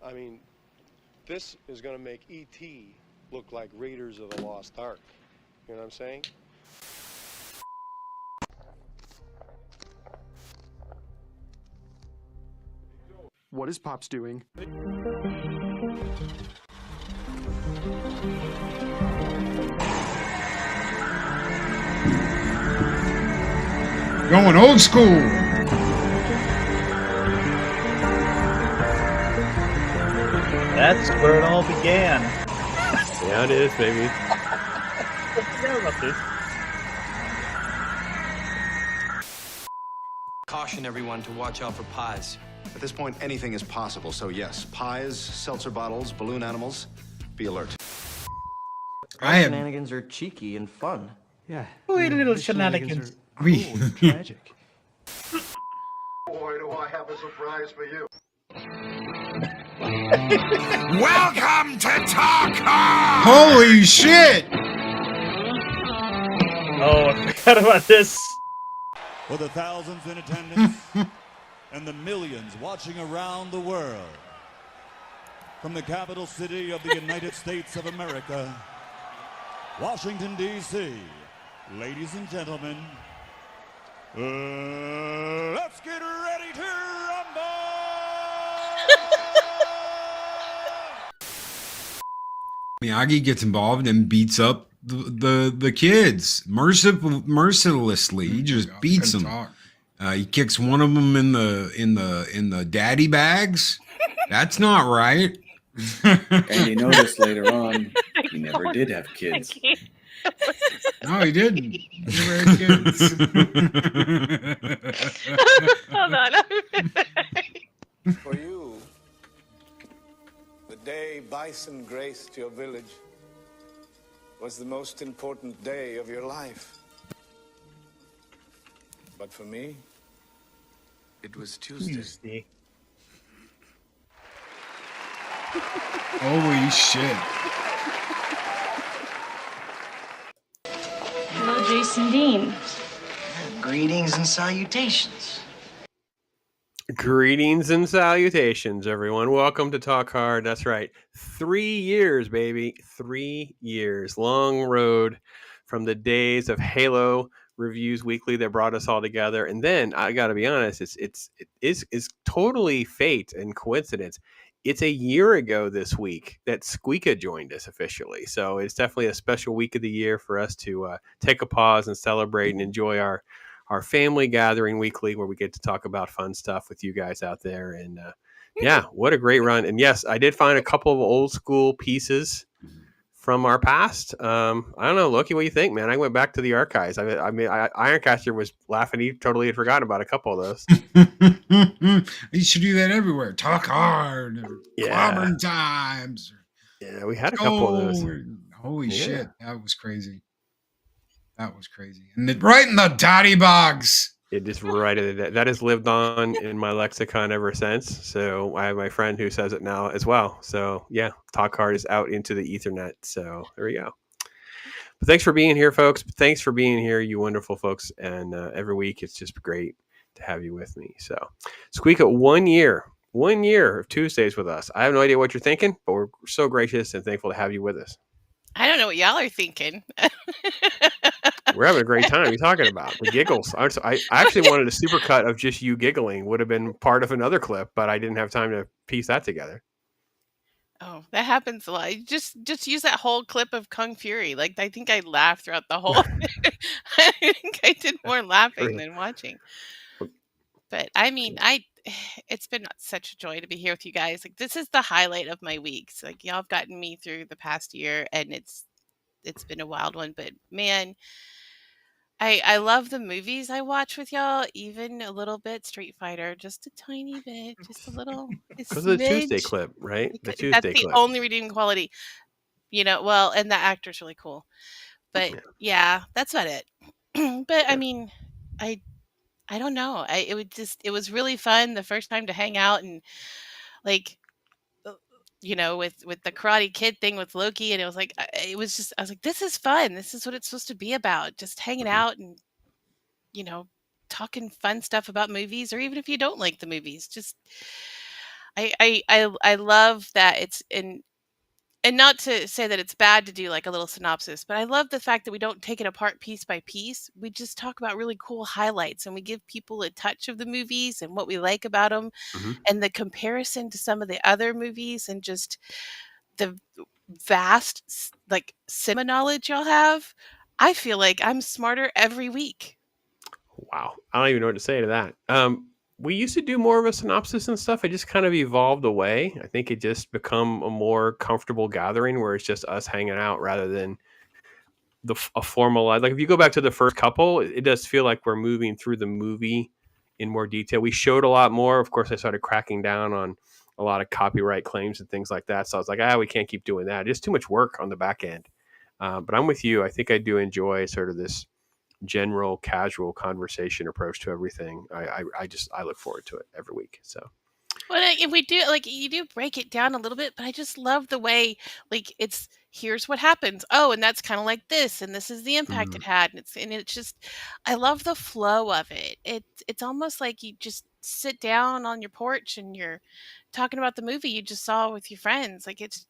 I mean, this is going to make E.T. look like Raiders of the Lost Ark. You know what I'm saying? What is Pops doing? Going old school. That's where it all began. Yeah, it is, baby. Caution everyone to watch out for pies. At this point, anything is possible, so yes, pies, seltzer bottles, balloon animals, be alert. Shenanigans are cheeky and fun. Yeah. Wait, little shenanigans. Cool and tragic. Boy, do I have a surprise for you. Welcome to Talk Hard! Holy shit! Oh, I forgot about this. For the thousands in attendance and the millions watching around the world, from the capital city of the United States of America, Washington, D.C., ladies and gentlemen, let's get ready to rumble! Miyagi gets involved and beats up the kids mercilessly. He just beats them. He kicks one of them in the daddy bags. That's not right. And you notice later on, he never did have kids. No, he didn't. He never had kids. Hold on. For you, the day bison graced your village was the most important day of your life. But for me, it was Tuesday. Holy shit. Hello, Jason Dean. Greetings and salutations. Greetings and salutations, everyone. Welcome to Talk Hard. That's right. 3 years, baby. 3 years. Long road from the days of Halo Reviews Weekly that brought us all together. And then I got to be honest, it is totally fate and coincidence. It's a year ago this week that SQUEEKA joined us officially. So it's definitely a special week of the year for us to take a pause and celebrate and enjoy our family gathering weekly where we get to talk about fun stuff with you guys out there. And yeah, what a great run. And yes, I did find a couple of old school pieces from our past. I don't know, Loki, what do you think, man? I went back to the archives. I mean, Ironcaster was laughing. He totally had forgotten about a couple of those. You should do that everywhere. Talk hard. Yeah. Clobbering times. Yeah, we had a couple of those. Holy shit. That was crazy. That was crazy. And right in the daddy box. It just right in that has lived on in my lexicon ever since. So I have my friend who says it now as well. So yeah, Talk Hard is out into the Ethernet. So there we go. But thanks for being here, folks. Thanks for being here, you wonderful folks. And every week it's just great to have you with me. So SQUEEKA, 1 year of Tuesdays with us. I have no idea what you're thinking, but we're so gracious and thankful to have you with us. I don't know what y'all are thinking. We're having a great time. What are you talking about? The giggles. I actually wanted a supercut of just you giggling. Would have been part of another clip, but I didn't have time to piece that together. Oh, that happens a lot. Just use that whole clip of Kung Fury. Like, I think I laughed throughout the whole. I think I did more laughing than watching. But I mean, it's been such a joy to be here with you guys. Like, this is the highlight of my weeks. Like, y'all have gotten me through the past year, and it's been a wild one. But man, I love the movies I watch with y'all, even a little bit. Street Fighter, just a tiny bit, just a little. Because of the Tuesday clip, right? The Tuesday That's the clip. only redeeming quality. You know, well, and the actor's really cool. But yeah, that's about it. But I mean, I don't know. It was really fun the first time to hang out and like, you know, with the Karate Kid thing with Loki, and it was like I was like, this is fun. This is what it's supposed to be about. Just hanging out and, you know, talking fun stuff about movies, or even if you don't like the movies, just I love that it's in, and not to say that it's bad to do like a little synopsis, but I love the fact that we don't take it apart piece by piece. We just talk about really cool highlights, and we give people a touch of the movies and what we like about them, and the comparison to some of the other movies, and just the vast like cinema knowledge y'all have. I feel like I'm smarter every week. Wow. I don't even know what to say to that. We used to do more of a synopsis and stuff. It just kind of evolved away. I think it just become a more comfortable gathering where it's just us hanging out rather than a formalized. Like if you go back to the first couple, it does feel like we're moving through the movie in more detail. We showed a lot more. Of course, I started cracking down on a lot of copyright claims and things like that. So I was like, we can't keep doing that. It's too much work on the back end. But I'm with you. I think I do enjoy sort of this general casual conversation approach to everything. I look forward to it every week. So Well, if we do, like, you do break it down a little bit, but I just love the way, like, it's here's what happens. Oh, and that's kind of like this, and this is the impact it had, and it's just, I love the flow of it. It's almost like you just sit down on your porch and you're talking about the movie you just saw with your friends. Like it's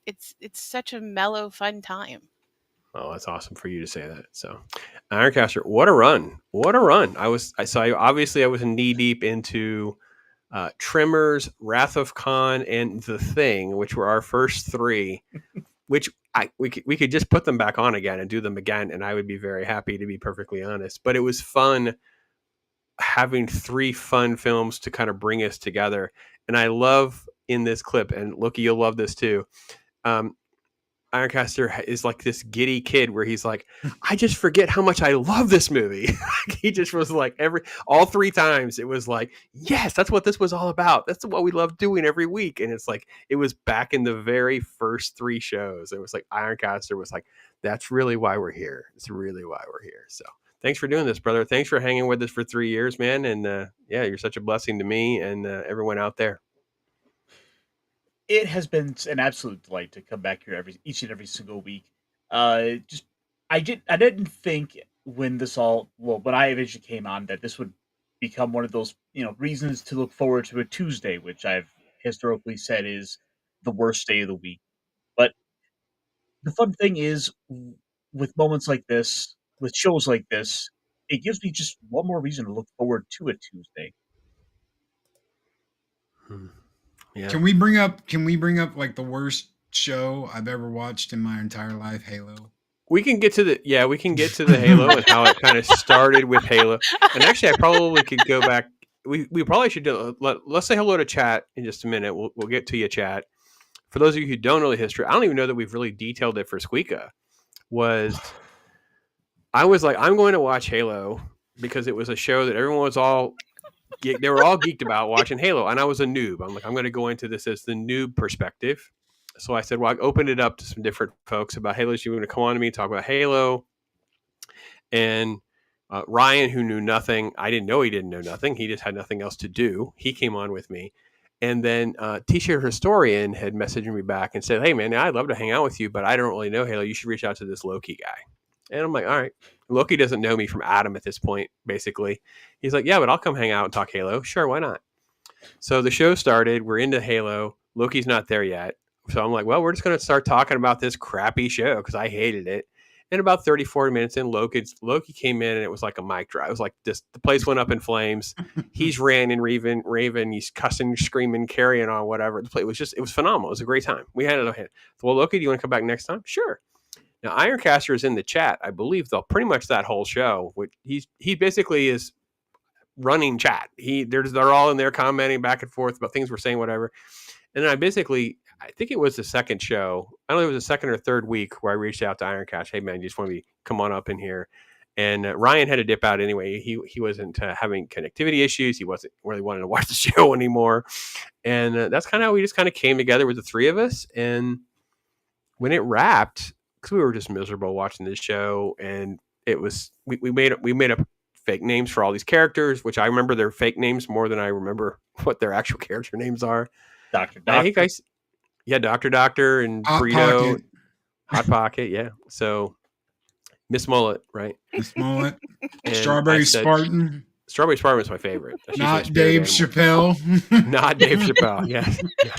such a mellow, fun time. oh, that's awesome for you to say that. So Ironcaster, what a run. What a run. I was knee deep into Tremors, Wrath of Khan, and The Thing, which were our first three, which we could just put them back on again and do them again, and I would be very happy, to be perfectly honest. But it was fun having three fun films to kind of bring us together. And I love in this clip, and Loki, you'll love this too. Ironcaster is like this giddy kid where he's like, I just forget how much I love this movie. He just was like all three times it was like, yes, that's what this was all about. That's what we love doing every week. And it's like, it was back in the very first three shows. It was like Ironcaster was like, that's really why we're here. It's really why we're here. So thanks for doing this, brother. Thanks for hanging with us for 3 years, man. And yeah, you're such a blessing to me and everyone out there. It has been an absolute delight to come back here each and every single week. Just I didn't think when I eventually came on that this would become one of those reasons to look forward to a Tuesday, which I've historically said is the worst day of the week. But the fun thing is, with moments like this, with shows like this, it gives me just one more reason to look forward to a Tuesday. Yeah. Can we bring up like the worst show I've ever watched in my entire life, Halo? We can get to the Halo and how it kind of started with Halo. And actually, I probably could go back. We probably should do. Let's say hello to chat in just a minute. We'll get to you, chat. For those of you who don't know the history, I don't even know that we've really detailed it for SQUEEKA. I was like, I'm going to watch Halo because it was a show that everyone was they were all geeked about watching Halo, and I was a noob. I'm like, I'm going to go into this as the noob perspective. So I said, well, I opened it up to some different folks about Halo. So you want to come on to me and talk about Halo? And Ryan, who knew nothing, I didn't know he didn't know nothing. He just had nothing else to do. He came on with me. And then T-Shirt Historian had messaged me back and said, hey, man, I'd love to hang out with you, but I don't really know Halo. You should reach out to this Loki guy. And I'm like, all right. Loki doesn't know me from Adam at this point, basically. He's like, yeah, but I'll come hang out and talk Halo. Sure, why not? So the show started. We're into Halo. Loki's not there yet. So I'm like, well, we're just going to start talking about this crappy show because I hated it. And about 30, 40 minutes in, Loki came in and it was like a mic drop. It was like this, the place went up in flames. He's ranting, raving, he's cussing, screaming, carrying on, whatever. It was phenomenal. It was a great time. We had it on hand. Well, Loki, do you want to come back next time? Sure. Now, Ironcaster is in the chat, I believe, though, pretty much that whole show. He basically is running chat. They're all in there commenting back and forth about things we're saying, whatever. And then I think it was the second show. I don't know if it was the second or third week where I reached out to Ironcaster. Hey, man, you just want me to come on up in here? And Ryan had to dip out anyway. He wasn't having connectivity issues. He wasn't really wanting to watch the show anymore. And that's kind of how we just kind of came together with the three of us. And when it wrapped, because we were just miserable watching this show, and it was we made up fake names for all these characters, which I remember their fake names more than I remember what their actual character names are. Dr. Dr. Doctor and Hot Burrito, Pocket. Hot Pocket, yeah. So Miss Mullet, right? Miss Mullet, Strawberry Spartan. Strawberry Spider-Man's my favorite. She's my Not spirit Dave animal. Chappelle. Not Dave Chappelle. Yes. Yeah.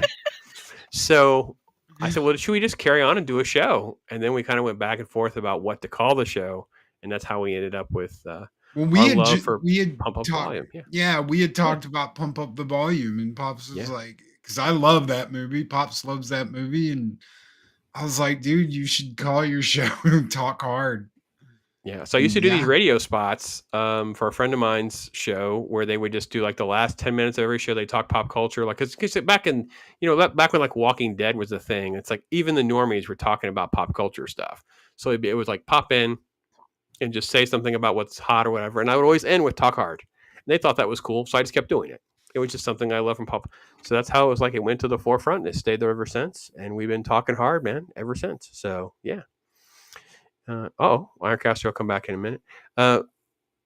So I said, well, should we just carry on and do a show? And then we kind of went back and forth about what to call the show, and that's how we ended up with Well, our love for we had Pump Up the talked. Volume. Yeah, we had talked about Pump Up the Volume, and Pops was like, because I love that movie. Pops loves that movie, and I was like, dude, you should call your show Talk Hard. Yeah, so I used to do these radio spots for a friend of mine's show where they would just do like the last 10 minutes of every show. They talk pop culture, like because back in back when like Walking Dead was a thing. It's like even the normies were talking about pop culture stuff. So it was like pop in and just say something about what's hot or whatever, and I would always end with Talk Hard. And they thought that was cool, so I just kept doing it. It was just something I love from pop. So that's how it was like. It went to the forefront, and it stayed there ever since. And we've been talking hard, man, ever since. So yeah. Ironcaster will come back in a minute.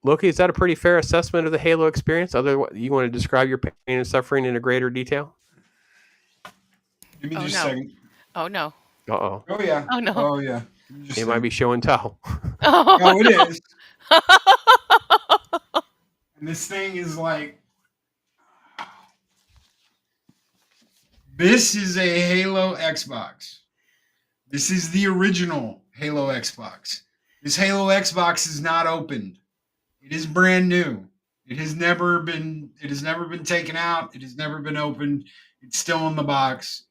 Loki, is that a pretty fair assessment of the Halo experience? You want to describe your pain and suffering in a greater detail? Give me just a second. Oh no. Uh-oh. Oh yeah. Oh no. Oh yeah. It might be show and tell. Oh, it is. And this thing is like, this is a Halo Xbox. This is the original Halo Xbox. This Halo Xbox is not opened. It is brand new. It has never been taken out. It has never been opened. It's still in the box.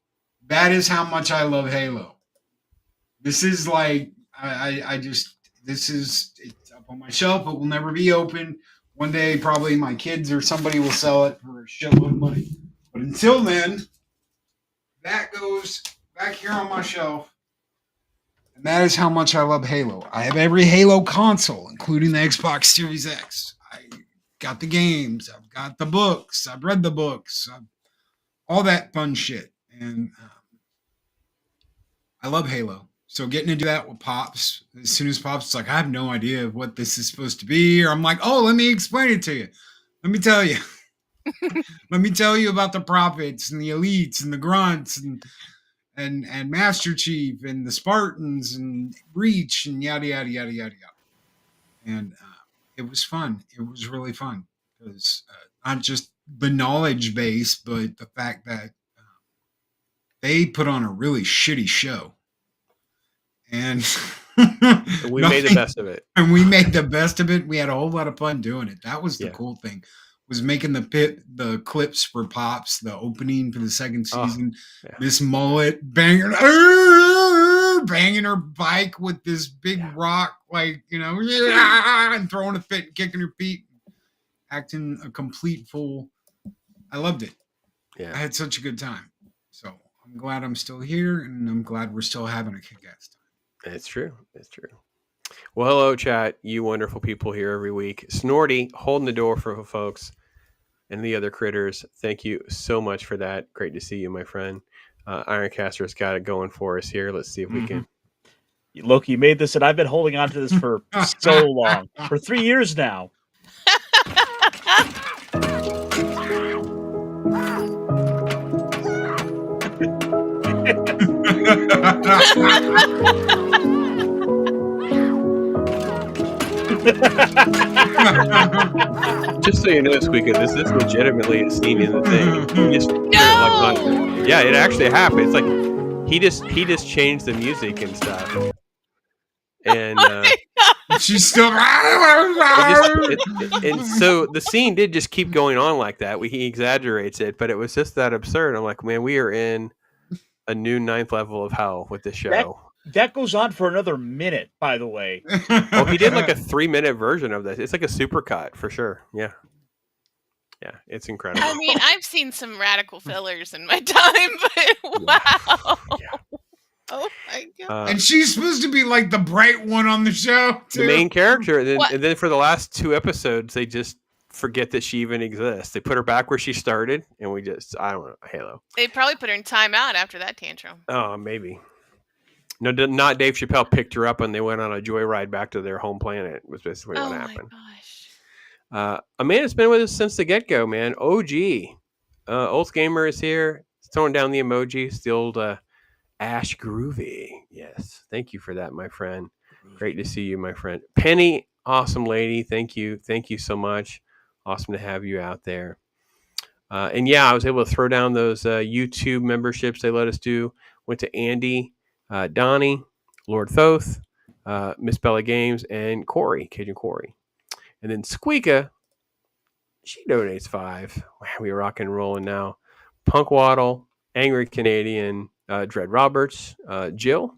That is how much I love Halo. This is like, it's up on my shelf. It will never be open. One day, probably my kids or somebody will sell it for a shitload of money. But until then, that goes back here on my shelf. And that is how much I love Halo. I have every Halo console, including the Xbox Series X. I got the games. I've got the books. I've read the books. All that fun shit. And I love Halo. So getting into that with Pops, as soon as Pops is like, I have no idea what this is supposed to be, or I'm like, oh, let me explain it to you. Let me tell you. Let me tell you about the prophets and the elites and the grunts and Master Chief and the Spartans and Reach and yada, yada, yada, yada, yada. And it was fun. It was really fun. Because not just the knowledge base, but the fact that they put on a really shitty show. And we made the best of it. And we made the best of it. We had a whole lot of fun doing it. That was the cool thing. Was making the clips for Pops, the opening for the second season. This mullet banging her bike with this big rock, like, and throwing a fit and kicking her feet, acting a complete fool. I loved it. Yeah, I had such a good time. So I'm glad I'm still here, and I'm glad we're still having a kick-ass time. It's true. It's true. Well, hello, chat. You wonderful people here every week. Snorty holding the door for folks and the other critters. Thank you so much for that. Great to see you, my friend. Ironcaster's got it going for us here. Let's see if we can. Loki, you made this, and I've been holding on to this for so long. For 3 years now. Just so you know, Squeeka, this is legitimately a scene in the thing. Yeah, it actually happened. It's like he just changed the music and stuff, and she's still. And so the scene did just keep going on like that. He exaggerates it, but it was just that absurd. I'm like, man, we are in a new 9th level of hell with this show. That goes on for another minute, by the way. Oh, he did like a 3-minute version of this. It's like a supercut for sure. Yeah. Yeah, it's incredible. I mean, I've seen some radical fillers in my time, but wow. Yeah. Oh my god. And she's supposed to be like the bright one on the show, too. The main character. And then for the last 2 episodes, they just forget that she even exists. They put her back where she started, and I don't know, Halo. They probably put her in timeout after that tantrum. Oh, maybe. No, not Dave Chappelle picked her up and they went on a joyride back to their home planet. Was basically what happened. Gosh. Amanda's been with us since the get-go, man. OG. Old Gamer is here. He's throwing down the emojis. The old Ash Groovy. Yes. Thank you for that, my friend. Great to see you, my friend. Penny, awesome lady. Thank you. Thank you so much. Awesome to have you out there. And yeah, I was able to throw down those YouTube memberships they let us do. Went to Andy, Donnie, Lord Thoth, Miss Bella Games, and Corey, Cajun Corey. And then SQUEEKA, she donates $5. Wow, we are rocking and rolling now. Punk Waddle, Angry Canadian, Dread Roberts, Jill,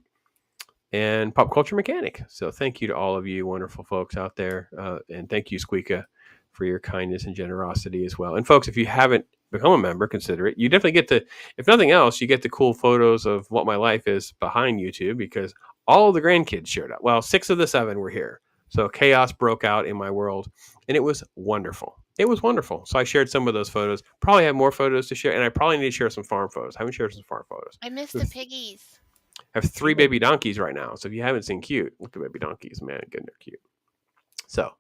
and Pop Culture Mechanic. So thank you to all of you wonderful folks out there. And thank you, SQUEEKA, for your kindness and generosity as well. And folks, if you haven't become a member, consider it. You definitely get to, if nothing else, you get the cool photos of what my life is behind YouTube, because all of the grandkids showed up. Well, 6 of the 7 were here. So chaos broke out in my world, and it was wonderful. It was wonderful. So I shared some of those photos. Probably have more photos to share, and I probably need to share some farm photos. I haven't shared some farm photos. I miss the piggies. I have 3 baby donkeys right now. So if you haven't seen cute, look at baby donkeys, man. Good, they're cute. So,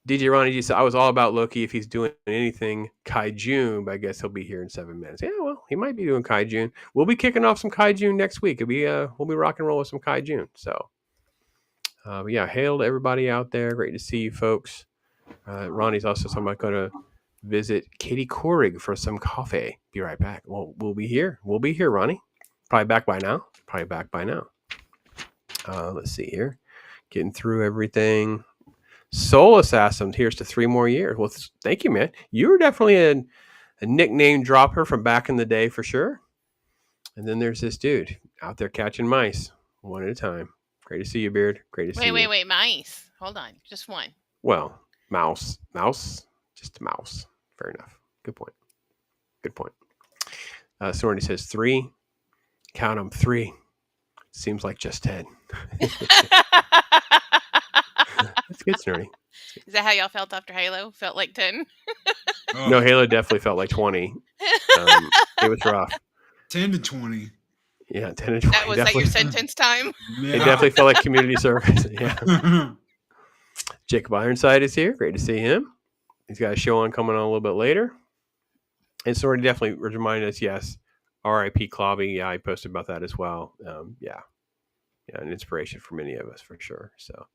DJ Ronnie G said, I was all about Loki if he's doing anything Kaijun, but I guess he'll be here in 7 minutes. Yeah, well, he might be doing Kaijun. We'll be kicking off some Kaijun next week. We'll be rock and roll with some Kaijun. So, but yeah, hail to everybody out there. Great to see you folks. Ronnie's also somebody going to visit Katie Corig for some coffee. Be right back. Well, we'll be here. We'll be here, Ronnie. Probably back by now. Let's see here. Getting through everything. Soul Assassin, here's to 3 more years. Well, thank you, man. You were definitely a nickname dropper from back in the day for sure. And then there's this dude out there catching mice one at a time. Great to see you, Beard. Great to see you. Wait, mice. Hold on, just one. Well, mouse, just a mouse. Fair enough. Good point. Sorny says 3. Count them 3. Seems like just 10. That's good, Snorty. Is that how y'all felt after Halo? Felt like 10? No, Halo definitely felt like 20. It was rough. 10 to 20. Yeah, 10 to 20. Was that your sentence time? Yeah. It definitely felt like community service. Yeah. Jacob Ironside is here. Great to see him. He's got a show on coming on a little bit later. And Snorty definitely reminded us, yes, R.I.P. Clobby. Yeah, I posted about that as well. Yeah, an inspiration for many of us for sure. So,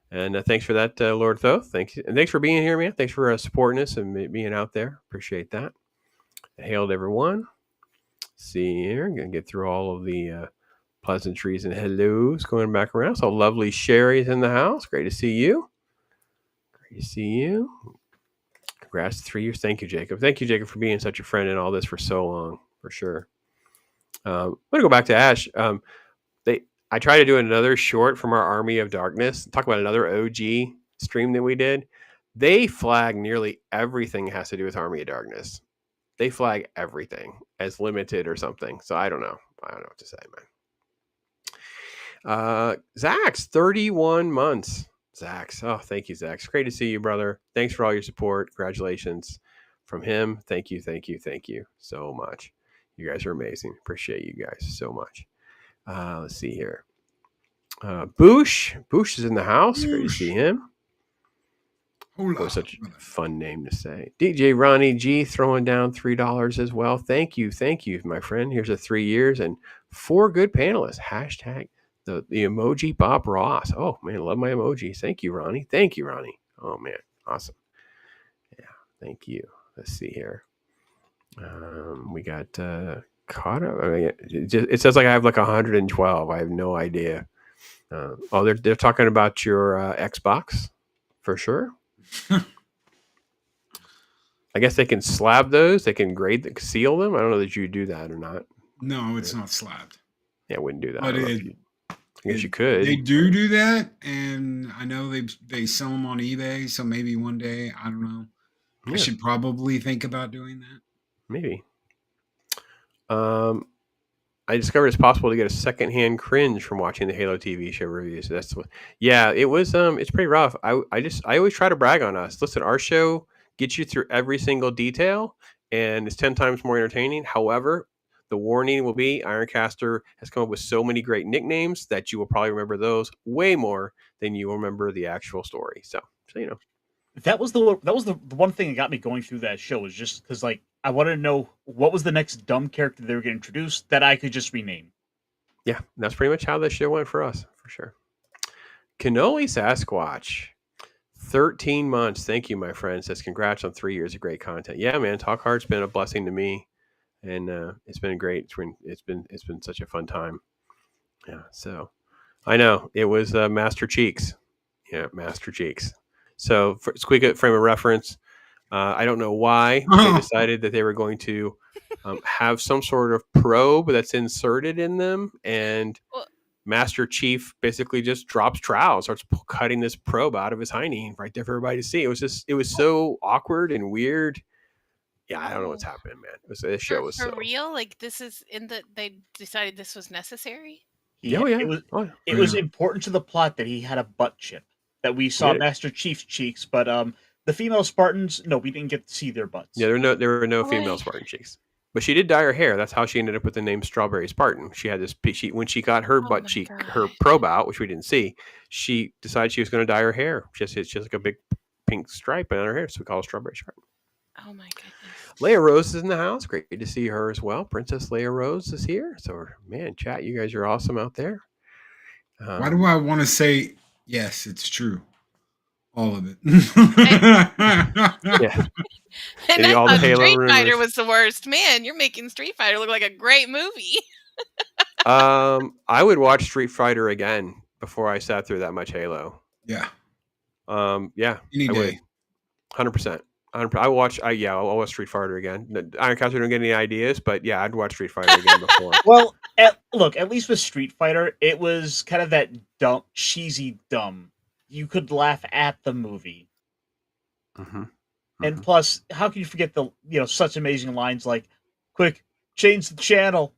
and thanks for that, Lord Thoth. Thanks, and thanks for being here, man. Thanks for supporting us and being out there. Appreciate that. Hail to everyone. See here, I'm gonna get through all of the pleasantries and hellos going back around. So lovely Sherry's in the house. Great to see you. Congrats, 3 years. Thank you, Jacob. Thank you, Jacob, for being such a friend in all this for so long, for sure. I'm going to go back to Ash. I tried to do another short from our Army of Darkness, talk about another OG stream that we did. They flag nearly everything that has to do with Army of Darkness. They flag everything as limited or something. So I don't know. What to say, man. Zax, 31 months. Zax. Oh, thank you, Zax. Great to see you, brother. Thanks for all your support. Congratulations from him. Thank you so much. You guys are amazing. Appreciate you guys so much. Let's see here. Boosh is in the house. Great to see him. Oh, such a fun name to say. DJ Ronnie G throwing down $3 as well. Thank you, my friend. Here's a 3 years and 4 good panelists. Hashtag the emoji Bob Ross. Oh man, love my emojis. Thank you, Ronnie. Oh man, awesome. Yeah, thank you. Let's see here. We got caught up. I mean, it says like I have like 112. I have no idea. They're talking about your Xbox for sure. I guess they can slab those. They can seal them. I don't know that you do that or not. No, it's not slabbed. Yeah, I wouldn't do that. But I guess you could. They do that, and I know they sell them on eBay. So maybe one day, I don't know. Yeah. I should probably think about doing that. Maybe. I discovered it's possible to get a secondhand cringe from watching the Halo TV show reviews. That's what. Yeah, it was. It's pretty rough. I always try to brag on us. Listen, our show gets you through every single detail, and it's 10 times more entertaining. However, the warning will be Ironcaster has come up with so many great nicknames that you will probably remember those way more than you will remember the actual story. So you know. That was the one thing that got me going through that show, is just because like I wanted to know what was the next dumb character they were going to introduce that I could just rename. Yeah, that's pretty much how this show went for us, for sure. Cannoli Sasquatch, 13 months. Thank you, my friend. Says congrats on 3 years of great content. Yeah, man. Talk Hard's been a blessing to me, and it's been great. It's been such a fun time. Yeah. So I know it was Master Cheeks. Yeah, Master Cheeks. So for SQUEEKA frame of reference. I don't know why they decided that they were going to have some sort of probe that's inserted in them, and Master Chief basically just drops trowel, starts cutting this probe out of his hiney right there for everybody to see. It was so awkward and weird. Yeah, I don't know what's happening, man. This show was for so real. Like this is they decided this was necessary. Yeah, yeah. It was important to the plot that he had a butt chip. That we saw Master Chief's cheeks, but the female Spartans, no, we didn't get to see their butts. Yeah, there were no female Spartan cheeks. But she did dye her hair. That's how she ended up with the name Strawberry Spartan. She had this. When she got her butt cheek, her probe out, which we didn't see, she decided she was going to dye her hair. It's just like a big pink stripe on her hair, so we call her Strawberry Spartan. Oh my goodness. Leia Rose is in the house. Great to see her as well. Princess Leia Rose is here. So, man, chat, you guys are awesome out there. Why do I want to say yes? It's true. All of it. Yeah. And I thought Street Fighter was the worst. Man, you're making Street Fighter look like a great movie. I would watch Street Fighter again before I sat through that much Halo. Yeah. Yeah. Any day. 100%. I'll watch Street Fighter again. Ironcaster don't get any ideas, but yeah, I'd watch Street Fighter again before. Well, at least with Street Fighter, it was kind of that dumb, cheesy dumb. You could laugh at the movie. Mm-hmm. And plus, how can you forget the such amazing lines like, "Quick, change the channel."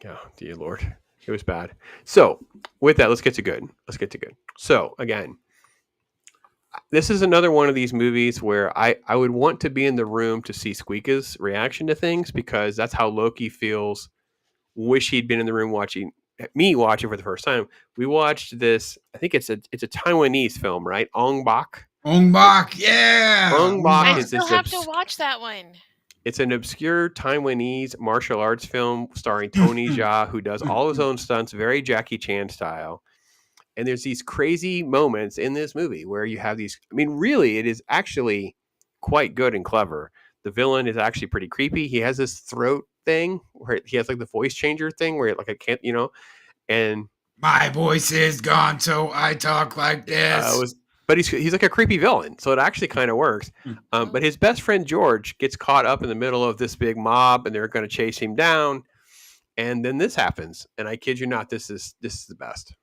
Yeah, dear Lord, it was bad. So with that, let's get to good. So again, this is another one of these movies where I would want to be in the room to see SQUEEKA's reaction to things, because that's how Loki feels. Wish he'd been in the room watching for the first time. We watched this. I think it's a Taiwanese film, right? Ong Bak. Yeah. Ong Bak I is still this have to watch that one. It's an obscure Taiwanese martial arts film starring Tony Jaa, who does all his own stunts, very Jackie Chan style. And there's these crazy moments in this movie where you have these. I mean, really, it is actually quite good and clever. The villain is actually pretty creepy. He has this throat thing where he has like the voice changer thing where like I can't, and my voice is gone, so I talk like this. But he's like a creepy villain, so it actually kind of works. But his best friend George gets caught up in the middle of this big mob, and they're going to chase him down. And then this happens, and I kid you not, this is the best.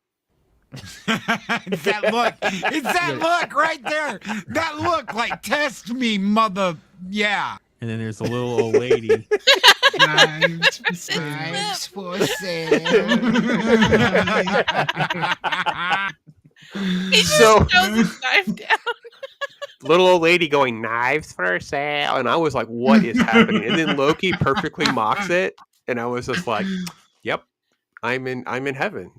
It's that look. It's that look right there. That look, like, test me, mother. Yeah. And then there's a little old lady. Knives for sale. He just throws his knife down. Little old lady going, "Knives for sale," and I was like, "What is happening?" And then Loki perfectly mocks it, and I was just like, "Yep, I'm in heaven."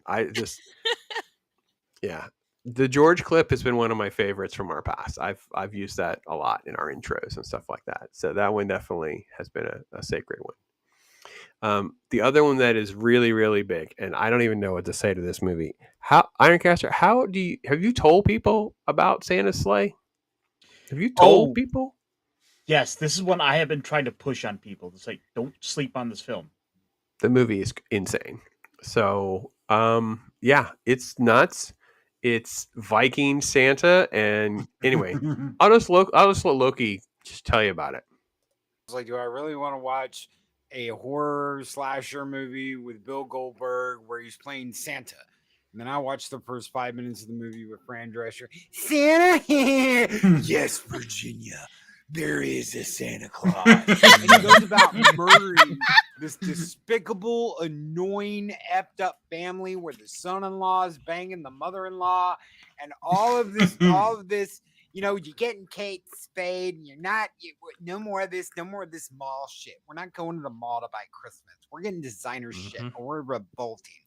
Yeah. The George clip has been one of my favorites from our past. I've used that a lot in our intros and stuff like that. So that one definitely has been a sacred one. The other one that is really, really big, and I don't even know what to say to this movie. Ironcaster, have you told people about Santa's sleigh? Have you told people? Yes, this is one I have been trying to push on people. It's like, don't sleep on this film. The movie is insane. So, yeah, it's nuts. It's Viking Santa, and anyway, I'll just let Loki just tell you about it. I was like, do I really want to watch a horror slasher movie with Bill Goldberg where he's playing Santa? And then I watched the first 5 minutes of the movie with Fran Drescher. Santa here! Yes, Virginia. There is a Santa Claus. And he goes about murdering this despicable, annoying, effed up family where the son-in-law is banging the mother-in-law, and all of this, you're getting Kate Spade, and no more of this mall shit. We're not going to the mall to buy Christmas. We're getting designer shit, and we're revolting.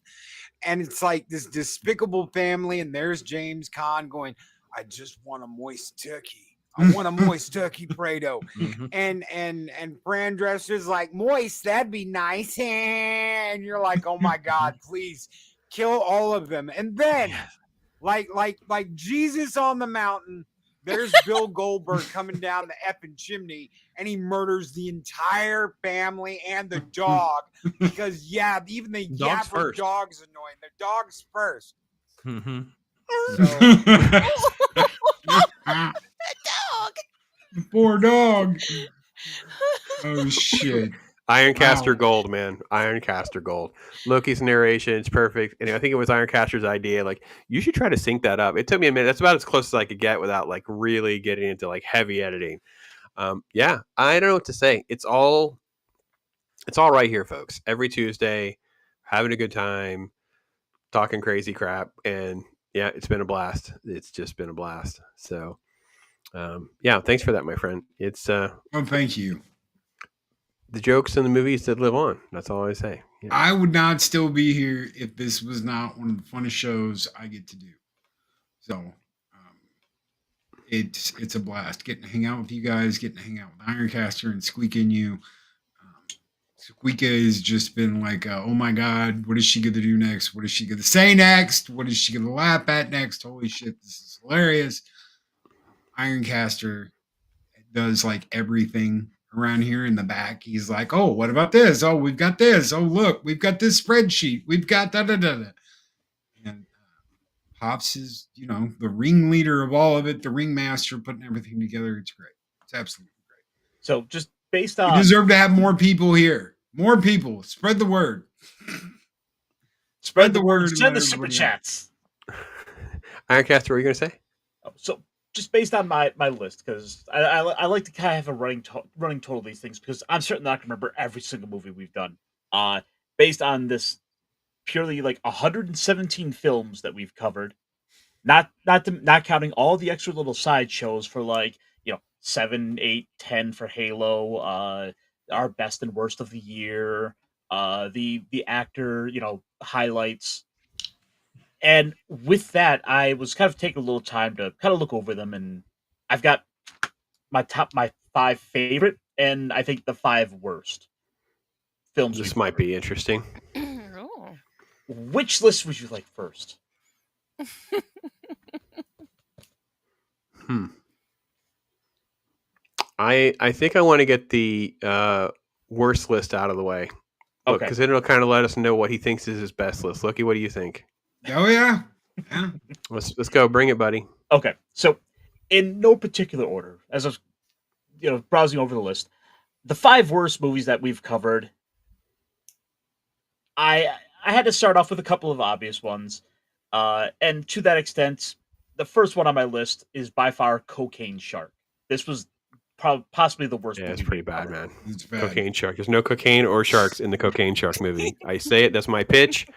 And it's like this despicable family, and there's James Caan going, "I just want a moist turkey. I want a moist turkey Prado." And Fran Drescher's like, "Moist, that'd be nice." And you're like, "Oh my God, please kill all of them." And then like Jesus on the mountain. There's Bill Goldberg coming down the effing chimney, and he murders the entire family and the dog because even the Dogs yapper first. dog's annoying. The dog's first. Mm-hmm. That dog. Poor dog. Oh shit. Ironcaster Wow. gold, man. Ironcaster gold. Loki's narration is perfect. And I think it was Ironcaster's idea. Like, you should try to sync that up. It took me a minute. That's about as close as I could get without like really getting into like heavy editing. Yeah, I don't know what to say. It's all right here, folks. Every Tuesday, having a good time, talking crazy crap, and yeah, it's been a blast. It's just been a blast. So, yeah, thanks for that, my friend. It's Oh, thank you. the jokes and the movies that live on. That's all I say. Yeah. I would not still be here if this was not one of the funnest shows I get to do. So it's a blast getting to hang out with you guys, getting to hang out with Ironcaster and Squeak and you. SQUEEKA has just been like, oh my God, what is she going to do next? What is she going to say next? What is she going to laugh at next? Holy shit, this is hilarious. Ironcaster does like everything around here in the back. He's like, oh, what about this? Oh, we've got this. Oh, look, we've got this spreadsheet. We've got da-da-da-da. And Pops is, the ringleader of all of it, the ringmaster, putting everything together. It's great. It's absolutely great. So just based on... We deserve to have more people here. More people. Spread the word. Spread the word. Send the super chats. Ironcaster, what are you going to say? So just based on my list, because I like to kind of have a running total of these things, because I'm certainly not going to remember every single movie we've done. Based on this purely like 117 films that we've covered, not counting all the extra little side shows for like 7, 8, 10 for Halo, our best and worst of the year, the actor highlights. And with that, I was kind of taking a little time to kind of look over them, and I've got my 5 favorite, and I think the 5 worst films. This might be interesting. Which list would you like first? I think I want to get the worst list out of the way. Okay. Because then it'll kind of let us know what he thinks is his best list. Loki, what do you think? Oh yeah. Yeah. Let's go. Bring it, buddy. Okay. So, in no particular order, as I was browsing over the list, the 5 worst movies that we've covered, I had to start off with a couple of obvious ones. And to that extent, the first one on my list is by far Cocaine Shark. This was possibly the worst movie. It's pretty bad, man. It's bad. Cocaine Shark. There's no cocaine or sharks in the Cocaine Shark movie. I say it. That's my pitch.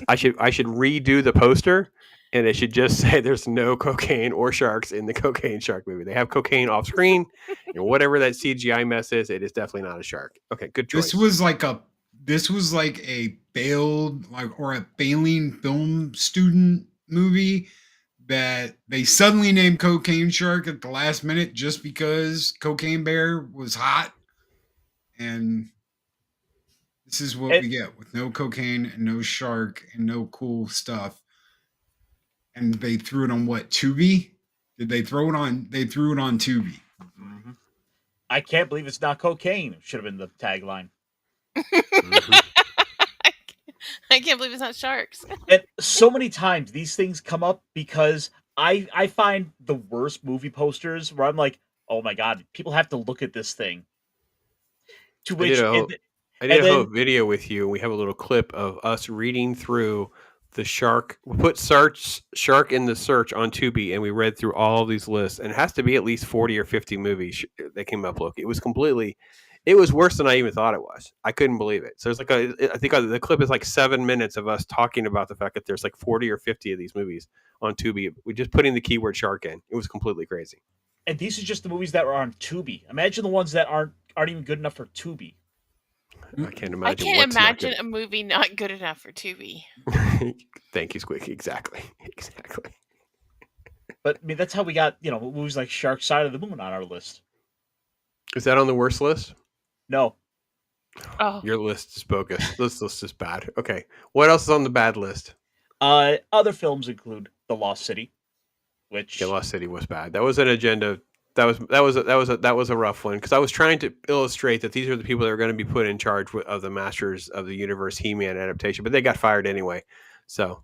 I should redo the poster, and it should just say there's no cocaine or sharks in the Cocaine Shark movie. They have cocaine off screen, and whatever that CGI mess is, it is definitely not a shark. Okay, good choice. This was like a failed or a failing film student movie that they suddenly named Cocaine Shark at the last minute just because Cocaine Bear was hot. And this is what we get with no cocaine and no shark and no cool stuff. And they threw it on what, Tubi? Did they throw it on? They threw it on Tubi. Mm-hmm. I can't believe it's not cocaine. Should have been the tagline. I can't believe it's not sharks. And so many times these things come up because I find the worst movie posters where I'm like, oh my God, people have to look at this thing. To which I did a whole video with you. We have a little clip of us reading through the shark. We put shark in the search on Tubi, and we read through all of these lists. And it has to be at least 40 or 50 movies that came up. Look, it was worse than I even thought it was. I couldn't believe it. So there's I think the clip is like 7 minutes of us talking about the fact that there's like 40 or 50 of these movies on Tubi. We just put in the keyword shark in. It was completely crazy. And these are just the movies that were on Tubi. Imagine the ones that aren't even good enough for Tubi. I can't imagine. I can't imagine a movie not good enough for Tubi. Thank you, Squeaky. Exactly. But I mean, that's how we got movies like Shark Side of the Moon on our list. Is that on the worst list? No. Oh. Your list is bogus. This list is bad. Okay. What else is on the bad list? Other films include The Lost City, which Yeah, Lost City was bad. That was an agenda. That was a rough one because I was trying to illustrate that these are the people that are going to be put in charge of the Masters of the Universe He-Man adaptation, but they got fired anyway. So,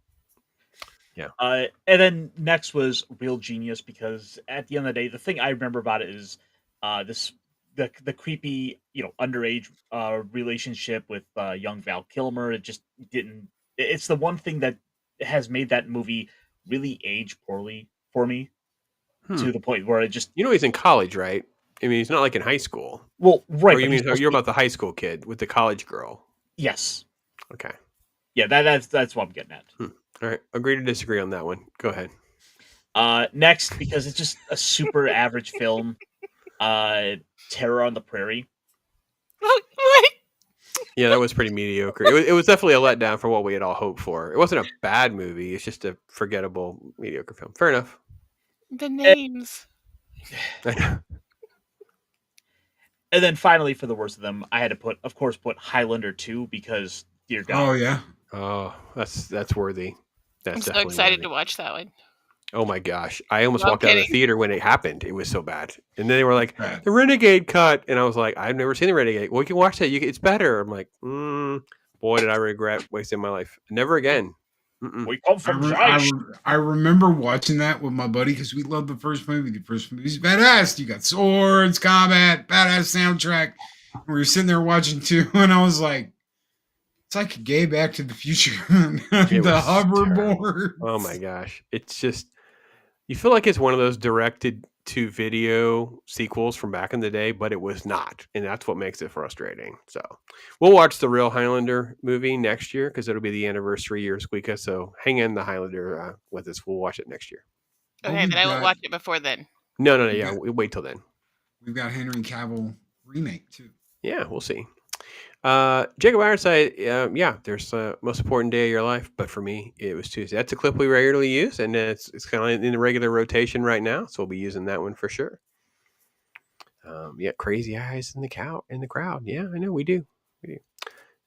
yeah. And then next was Real Genius, because at the end of the day, the thing I remember about it is the creepy, underage relationship with young Val Kilmer. It just didn't. It's the one thing that has made that movie really age poorly for me, to the point where it just. He's in college, right? I mean, he's not like in high school. Well, right. Or you mean you're about the high school kid with the college girl? Yes. Okay. Yeah, that's what I'm getting at. All right, agree to disagree on that one. Go ahead. Next, because it's just a super average film, Terror on the Prairie. Yeah, that was pretty mediocre. It was definitely a letdown for what we had all hoped for. It wasn't a bad movie. It's just a forgettable, mediocre film. Fair enough. The names. And then finally, for the worst of them, I had to put Highlander 2, because dear God. Oh yeah. Oh, that's worthy. I'm so excited to watch that one. Oh my gosh. I almost No, walked out of the theater when it happened. It was so bad. And then they were like, the Renegade cut. And I was like, I've never seen the Renegade. Well, you can watch that. It's better. I'm like, boy, did I regret wasting my life. Never again. We come from I remember watching that with my buddy because we loved the first movie. The first movie's badass. You got swords, combat, badass soundtrack. And we were sitting there watching 2, and I was like, it's like a gay Back to the Future. The hoverboard. Oh my gosh. It's just, you feel like it's one of those directed to video sequels from back in the day, but it was not. And that's what makes it frustrating. So we'll watch the real Highlander movie next year because it'll be the anniversary year of SQUEEKA. So hang in the Highlander with us. We'll watch it next year. Okay, but I won't watch it before then. No. Yeah, wait till then. We've got Henry Cavill remake too. Yeah, we'll see. Jacob Ironside, yeah, there's the most important day of your life, but for me, it was Tuesday. That's a clip we regularly use, and it's kind of in the regular rotation right now, so we'll be using that one for sure. Yeah, crazy eyes in the crowd. Yeah, I know we do.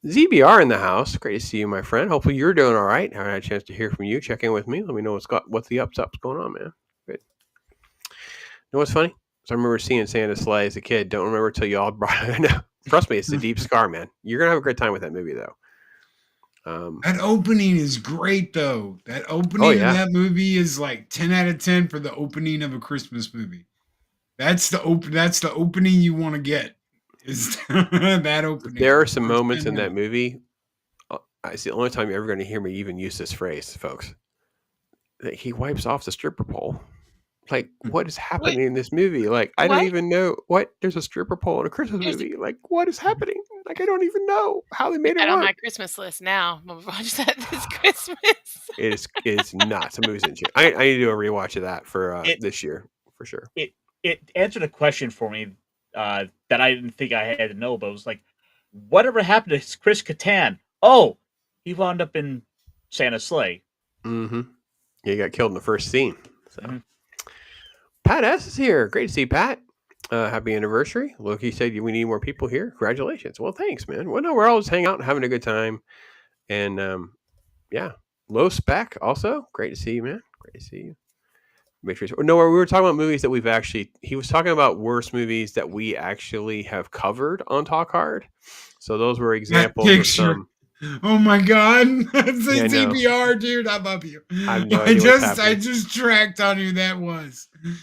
ZBR in the house. Great to see you, my friend. Hopefully you're doing all right. I had a chance to hear from you. Check in with me. Let me know what's the ups going on, man. Good. You know what's funny? So I remember seeing Santa's Sleigh as a kid. Don't remember till y'all brought it up. Trust me, it's a deep scar, man. You're gonna have a great time with that movie, though. That opening is great, though. That opening of that movie is like 10 out of 10 for the opening of a Christmas movie. That's the opening you want to get. Is that opening? There are some moments in that movie. It's the only time you're ever going to hear me even use this phrase, folks. That he wipes off the stripper pole. Like, what is happening in this movie? Like, I don't even know what. There's a stripper pole in a Christmas movie. Like, what is happening? Like, I don't even know how they made it work. On my Christmas list now. I'm gonna watch that this Christmas. It's nuts. The movie's in shit. I need to do a rewatch of that for this year for sure. It answered a question for me that I didn't think I had to know, but it was like, whatever happened to Chris Kattan? Oh, he wound up in Santa's Sleigh. Mm-hmm. Yeah, he got killed in the first scene. So. Pat S is here. Great to see Pat. Happy anniversary. Loki said we need more people here. Congratulations. Well, thanks, man. Well, no, we're always hanging out and having a good time. And yeah, Low Spec also. Great to see you, man. Great to see you. Matrix. No, we were talking about movies that we've actually. He was talking about worst movies that we actually have covered on Talk Hard. So those were examples of some. Oh my God! It's a DBR, dude. I love you. I just tracked on who that was. Yeah.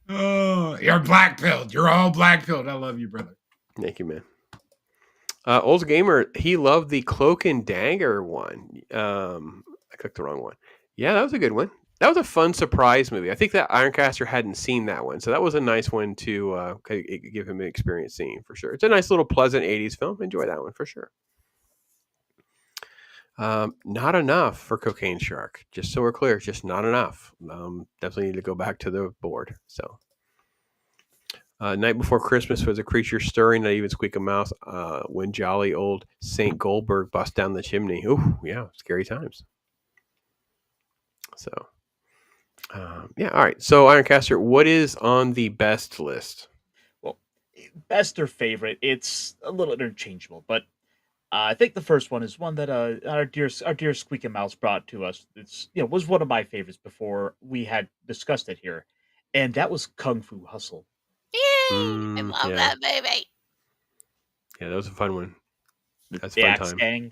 Oh, you're black pilled. You're all black pilled. I love you, brother. Thank you, man. Old Gamer, he loved the Cloak and Dagger one. I clicked the wrong one. Yeah, that was a good one. That was a fun surprise movie. I think that Ironcaster hadn't seen that one, so that was a nice one to give him an experience seeing for sure. It's a nice little pleasant 80s film. Enjoy that one for sure. Not enough for Cocaine Shark. Just so we're clear, just not enough. Definitely need to go back to the board. So, Night Before Christmas was a creature stirring, not even squeak a mouse. When jolly old Saint Goldberg bust down the chimney. Ooh, yeah, scary times. So, yeah, all right. So, Ironcaster, what is on the best list? Well, best or favorite, it's a little interchangeable, but I think the first one is one that our dear SQUEEKA Mouse brought to us. It's was one of my favorites before we had discussed it here, and that was Kung Fu Hustle. Yay! I love Yeah. that baby. Yeah, that was a fun one. That's a The fun Axe time. Gang.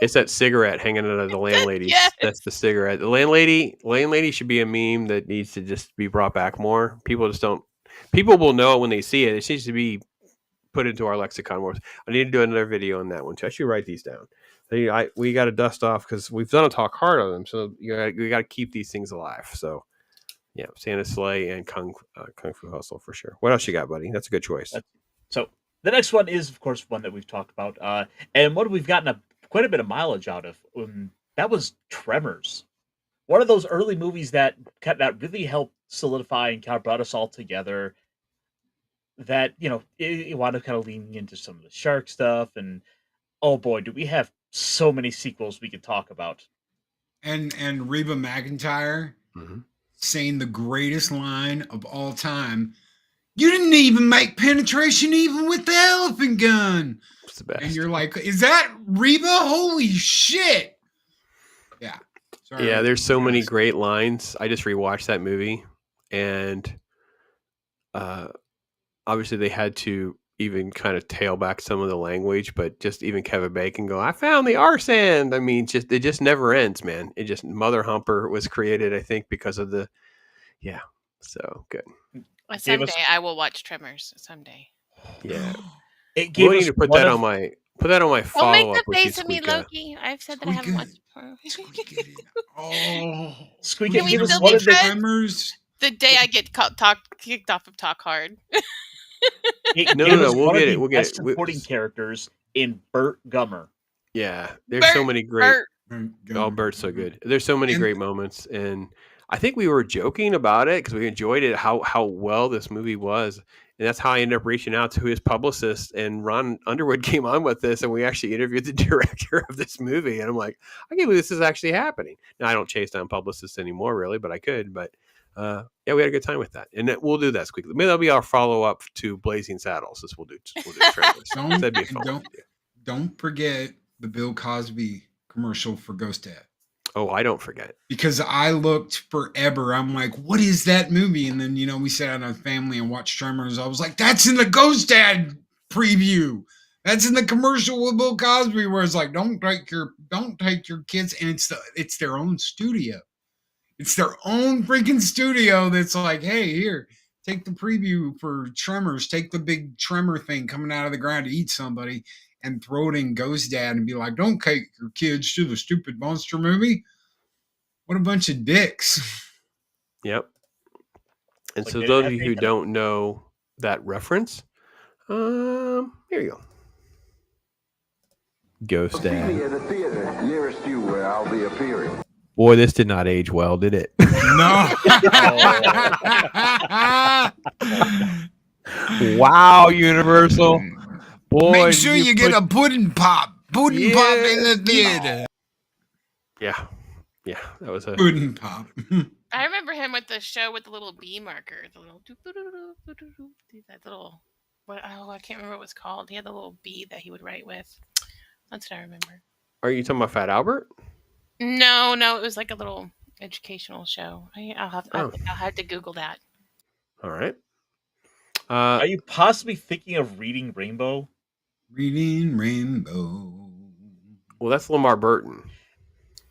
It's that cigarette hanging out of the landlady's. Yes. That's the cigarette. The landlady should be a meme that needs to just be brought back more. People just don't. People will know it when they see it. It needs to be put into our lexicon more. I need to do another video on that one too. I should write these down. We got to dust off because we've done a talk hard on them. So we got to keep these things alive. So yeah, Santa Sleigh and Kung Fu Hustle for sure. What else you got, buddy? That's a good choice. So the next one is, of course, one that we've talked about, and one we've gotten quite a bit of mileage out of. That was Tremors, one of those early movies that really helped solidify and kind of brought us all together. That it wound up kind of leaning into some of the shark stuff, and oh boy, do we have so many sequels we could talk about. And Reba McEntire saying the greatest line of all time. You didn't even make penetration even with the elephant gun. It's the best. And you're like, is that Reba? Holy shit. Yeah. Sorry. Yeah, there's so many great lines. I just rewatched that movie, and obviously they had to even kind of tail back some of the language, but just even Kevin Bacon go, I found the arson. I mean, it just never ends, man. It just Mother Humper was created, I think, because of the so good. Someday I will watch Tremors. Someday. Yeah. It gave we us need to put that on my Don't follow make up the face at me, Loki. I've said that I haven't watched it. Oh, Squeaky, Can we give us still one be of the friends? The day I get kicked off of Talk Hard. No, we'll get it. We'll get it. Supporting characters in Burt Gummer. Yeah, there's so many great. Oh, Bert's so good. There's so many great moments, and I think we were joking about it because we enjoyed it. How well this movie was, and that's how I ended up reaching out to his publicist. And Ron Underwood came on with this, and we actually interviewed the director of this movie. And I'm like, I can't believe this is actually happening. Now I don't chase down publicists anymore, really, but I could. But yeah, we had a good time with that, and we'll do that quickly. Maybe that'll be our follow up to Blazing Saddles. We'll do trailers. That'd be a fun. Don't forget the Bill Cosby commercial for Ghost Dad. Oh, I don't forget. Because I looked forever. I'm like, what is that movie? And then, we sat on a family and watched Tremors. I was like, that's in the Ghost Dad preview. That's in the commercial with Bill Cosby where it's like, don't take your kids. And it's their own studio. It's their own freaking studio that's like, hey, here, take the preview for Tremors. Take the big tremor thing coming out of the ground to eat somebody and throw it in Ghost Dad and be like, don't take your kids to the stupid monster movie. What a bunch of dicks. Yep. And so those of you who don't know that reference, here you go. Ghost Dad. See me at the theater nearest you where I'll be appearing. Boy, this did not age well, did it? No. Wow, Universal. Boy, make sure you get a pudding pop. Pudding pop in the theater. Yeah. Yeah, that was a pudding pop. I remember him with the show with the little bee marker, the little that little I can't remember what it was called. He had the little bee that he would write with. That's what I remember. Are you talking about Fat Albert? No, it was like a little educational show. I'll have to Google that. All right. Are you possibly thinking of Reading Rainbow? Reading Rainbow. Well, that's Lamar Burton.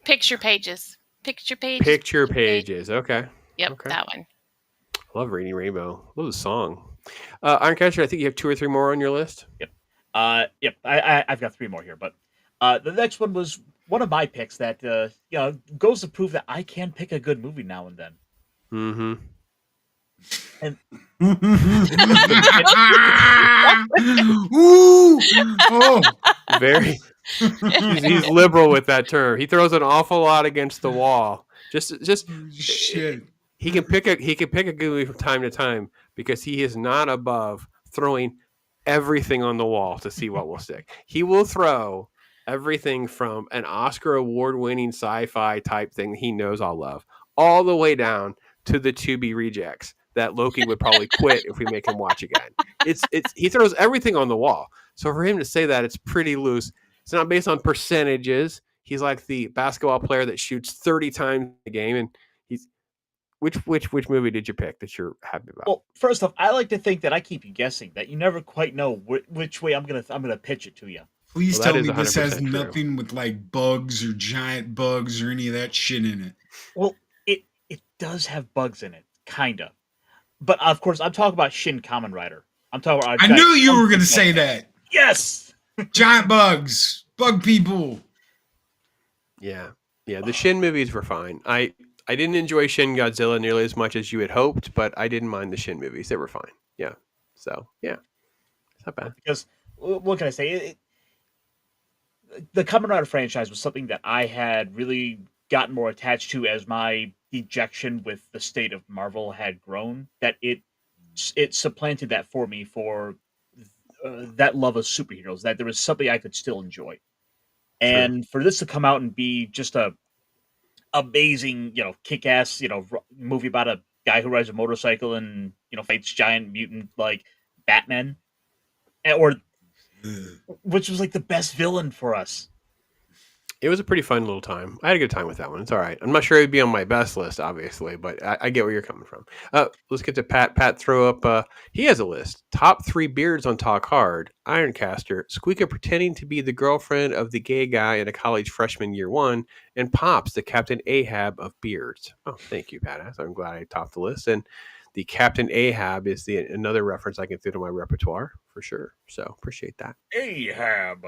Picture Pages. Picture Pages. Okay. Yep, okay. that one. I love Reading Rainbow. Love the song. Ironcastor, I think you have 2 or 3 more on your list. Yep. I've got 3 more here, but the next one was one of my picks that goes to prove that I can pick a good movie now and then. Mm-hmm. And ooh, oh, very. He's liberal with that term. He throws an awful lot against the wall. Just shit. He can pick a good movie from time to time because he is not above throwing everything on the wall to see what will stick. He will throw everything from an Oscar award-winning sci-fi type thing he knows I'll love, all the way down to the to-be rejects that Loki would probably quit if we make him watch again. He throws everything on the wall. So for him to say that, it's pretty loose. It's not based on percentages. He's like the basketball player that shoots 30 times a game, and he's which movie did you pick that you're happy about? Well, first off, I like to think that I keep you guessing, that you never quite know which way I'm gonna pitch it to you. Please Well, tell that me is this has 100% true. nothing with like bugs or giant bugs or any of that shit in it. Well, it does have bugs in it, kinda. But of course, I'm talking about Shin Kamen Rider. I'm talking about. I knew you were going to say that. Yes, giant bugs, bug people. Yeah, the Shin movies were fine. I didn't enjoy Shin Godzilla nearly as much as you had hoped, but I didn't mind the Shin movies. They were fine. Yeah. So yeah, it's not bad. Because what can I say? The Kamen Rider franchise was something that I had really gotten more attached to as my dejection with the state of Marvel had grown. That it supplanted that for me for that love of superheroes. That there was something I could still enjoy, and for this to come out and be just a amazing, kick-ass, movie about a guy who rides a motorcycle and fights giant mutant like Batman, or which was like the best villain for us. It was a pretty fun little time. I had a good time with that one. It's all right. I'm not sure it'd be on my best list, obviously, but I get where you're coming from. Let's get to Pat. Pat, throw up. He has a list. Top 3 beards on Talk Hard. Ironcaster. SQUEEKA pretending to be the girlfriend of the gay guy in a college freshman year 1. And Pops, the Captain Ahab of beards. Oh, thank you, Pat. I'm glad I topped the list. And the Captain Ahab is another reference I can throw to my repertoire for sure. So appreciate that. Ahab.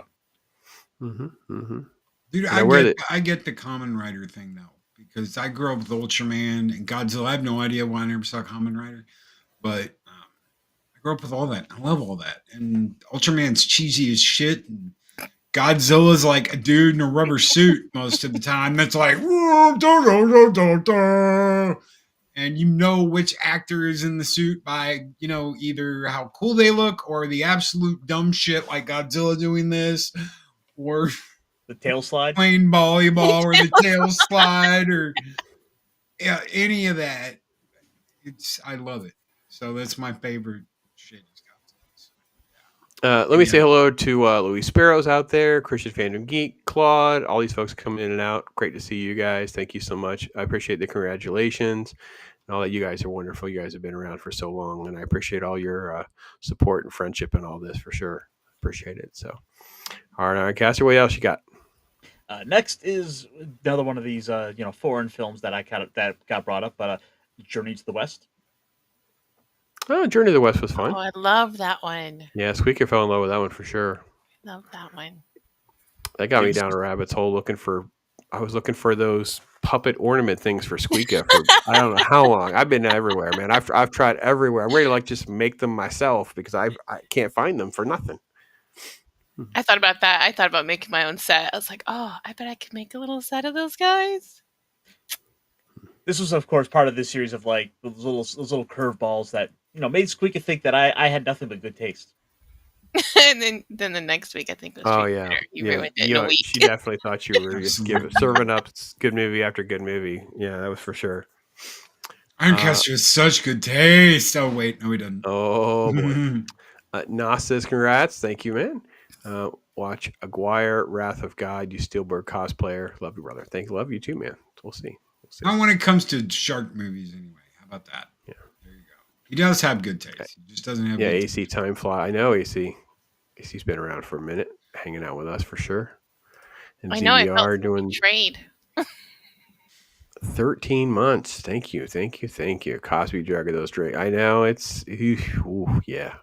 Dude, I get the Kamen Rider thing though, because I grew up with Ultraman and Godzilla. I have no idea why I never saw Kamen Rider, but I grew up with all that. I love all that. And Ultraman's cheesy as shit. And Godzilla's like a dude in a rubber suit most of the time. That's like, whoa, da, da, da, da, da. And you know which actor is in the suit by, either how cool they look or the absolute dumb shit like Godzilla doing this, or the tail slide, playing volleyball, or the tail slide, or any of that. I love it. So that's my favorite shit. Let me say hello to Louis Sparrows out there, Christian Fandom Geek, Claude, all these folks coming in and out. Great to see you guys. Thank you so much. I appreciate the congratulations. And all that. You guys are wonderful. You guys have been around for so long, and I appreciate all your support and friendship and all this for sure. Appreciate it. So, all right, Caster, what else you got? Next is another one of these, foreign films that that got brought up, but Journey to the West. Oh, Journey to the West was fun. Oh, I love that one. Yeah, SQUEEKA fell in love with that one for sure. Love that one. That got me down a rabbit's hole I was looking for those puppet ornament things for SQUEEKA for I don't know how long. I've been everywhere, man. I've tried everywhere. I'm ready to just make them myself because I can't find them for nothing. I thought about that. I thought about making my own set. I was like, oh, I bet I could make a little set of those guys. This was, of course, part of this series of like those little curveballs that made SQUEEKA think that I had nothing but good taste. And then the next week, I think was better. You ruined it in a week. She definitely thought you were just serving up good movie after good movie. Yeah, that was for sure. Ironcaster has such good taste. Oh wait, no, he doesn't. Oh boy. Nas says congrats. Thank you, man. Watch Aguirre, Wrath of God, you Steelberg cosplayer. Love you, brother. Love you too, man. We'll see. Not when it comes to shark movies, anyway. How about that? Yeah. There you go. He does have good taste. He just doesn't have. Yeah, AC Time Fly. I know AC. AC's been around for a minute, hanging out with us for sure. And I know. ZVR I felt doing betrayed. 13 months. Thank you. Cosby Drug of those Drake. I know it's yeah.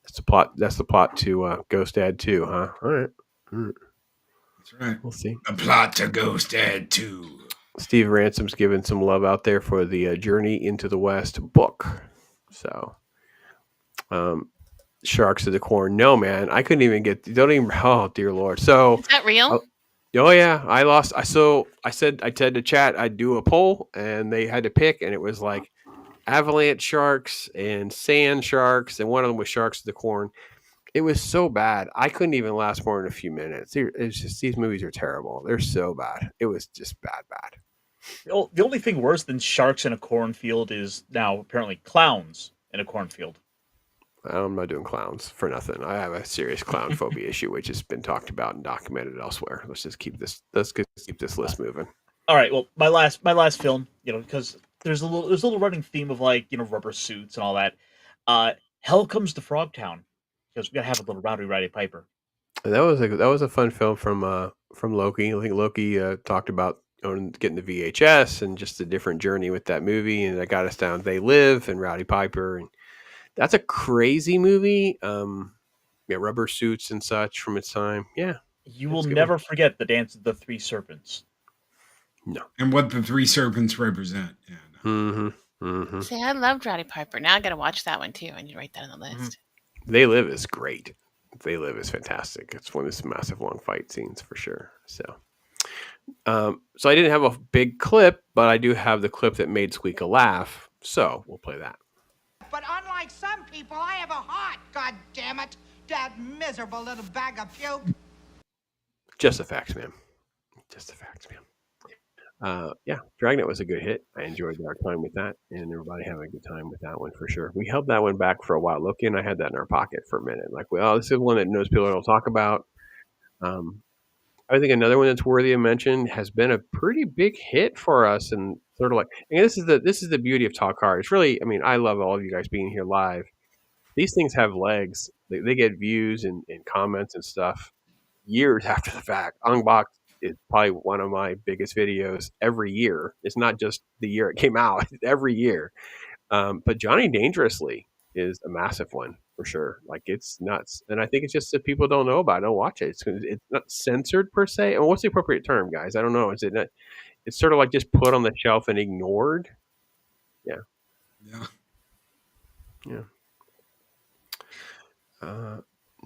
That's the plot to Ghost Dad 2, huh? All right. That's right. We'll see. The plot to Ghost Dad 2. Steve Ransom's giving some love out there for the Journey into the West book. So, Sharks of the Corn. No, man, I couldn't even get. Don't even. Oh, dear Lord. So is that real? Oh yeah, I lost. I said to chat I'd do a poll, and they had to pick, and it was like avalanche sharks and sand sharks, and one of them was Sharks of the Corn. It was so bad. I couldn't even last more than a few minutes. It's just these movies are terrible. They're so bad. It was just bad. The only thing worse than sharks in a cornfield is now apparently clowns in a cornfield. I'm not doing clowns for nothing. I have a serious clown phobia issue, which has been talked about and documented elsewhere. Let's just keep this. Let's keep this list moving. All right. Well, my last film, because there's a little running theme of like rubber suits and all that. Hell Comes to Frogtown, because we gotta have a little Roddy Piper. And that was a fun film from Loki. I think Loki talked about getting the VHS and just a different journey with that movie, and that got us down They Live and Rowdy Piper, and that's a crazy movie. Rubber suits and such from its time. Yeah, You will never forget the Dance of the Three Serpents. No. And what the three serpents represent. Yeah. See, I loved Roddy Piper. Now I got to watch that one too. I need to write that on the list. They Live is great. They Live is fantastic. It's one of those massive long fight scenes for sure. So I didn't have a big clip, but I do have the clip that made SQUEEKA laugh. So we'll play that. But unlike some people, I have a heart, God damn it! That miserable little bag of puke. Just the facts, man. Just the facts, man. Dragnet was a good hit. I enjoyed our time with that, and everybody having a good time with that one for sure. We held that one back for a while. Loki and I had that in our pocket for a minute. Like, well, this is one that most people don't talk about. I think another one that's worthy of mention has been a pretty big hit for us, and sort of like, and this is the beauty of Talk Hard. It's really, I mean, I love all of you guys being here live. These things have legs. They get views and comments and stuff years after the fact. Unbox is probably one of my biggest videos every year. It's not just the year it came out; it's every year. But Johnny Dangerously is a massive one for sure. Like, it's nuts, and I think it's just that people don't know about it, don't watch it. It's not censored per se. And what's the appropriate term, guys? I don't know. Is it not? It's sort of like just put on the shelf and ignored. Yeah.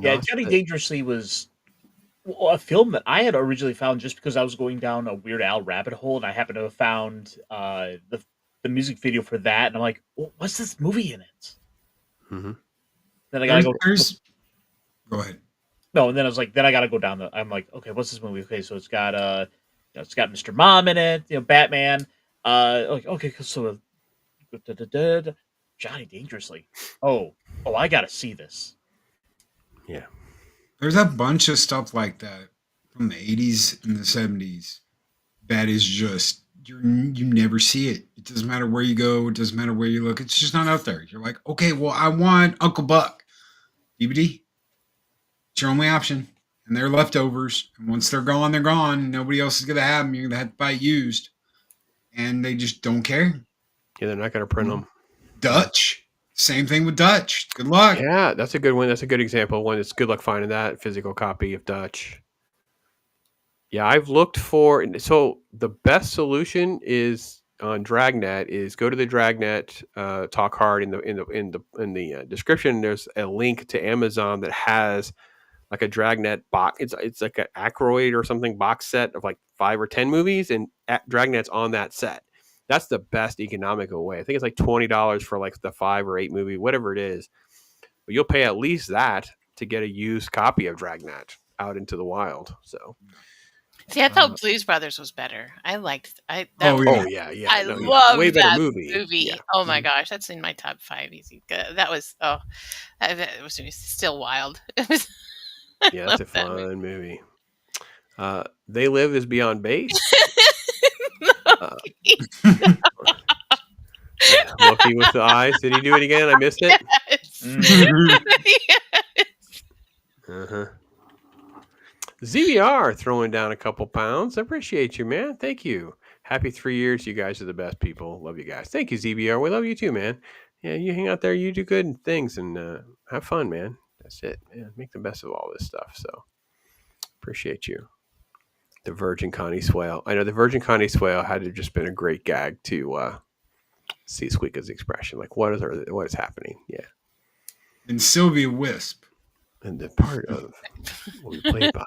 Johnny Dangerously was a film that I had originally found just because I was going down a Weird Al rabbit hole, and I happened to have found the music video for that, and I'm like, well, what's this movie in it? Mm-hmm. Then I gotta go. Go ahead. No, and then I was like, then I gotta go down the. I'm like, okay, what's this movie? Okay, so it's got it's got Mr. Mom in it, Batman. Okay, so Johnny Dangerously. Oh, I gotta see this. Yeah. There's a bunch of stuff like that from the 80s and the 70s that is just you never see it. It doesn't matter where you go, it doesn't matter where you look, it's just not out there. You're like, okay, well, I want Uncle Buck DVD. It's your only option, and they're leftovers. And once they're gone, they're gone. Nobody else is gonna have them. You're gonna have to buy it used, and they just don't care. Yeah, they're not gonna print them. Dutch. Same thing with Dutch. Good luck. Yeah, that's a good one. That's a good example. One, it's good luck finding that physical copy of Dutch. Yeah, I've looked for. So the best solution is on Dragnet. Is go to the Dragnet Talk Hard in the description. There's a link to Amazon that has like a Dragnet box. It's like an Ackroyd or something box set of like 5 or 10 movies, and Dragnet's on that set. That's the best economical way. I think it's like $20 for like the 5 or 8 movie, whatever it is. But you'll pay at least that to get a used copy of Dragnet out into the wild. So, see, I thought Blues Brothers was better. I liked. I love way better that movie. Yeah. Oh my gosh, that's in my top 5 easy. That was it was still wild. It was. Yeah, that's a fun movie. They Live is beyond base. Loki with the eyes. Did he do it again? I missed it. Yes. Uh-huh. ZBR throwing down a couple pounds. I appreciate you, man. Thank you. Happy 3 years. You guys are the best people. Love you guys. Thank you, ZBR. We love you too, man. Yeah, you hang out there. You do good things and have fun, man. That's it. Yeah, make the best of all this stuff. So appreciate you. The Virgin Connie Swale. I know the Virgin Connie Swale had to just been a great gag to see SQUEEKA's expression. Like, what is happening? Yeah. And Sylvia Wisp. And the part of what we played by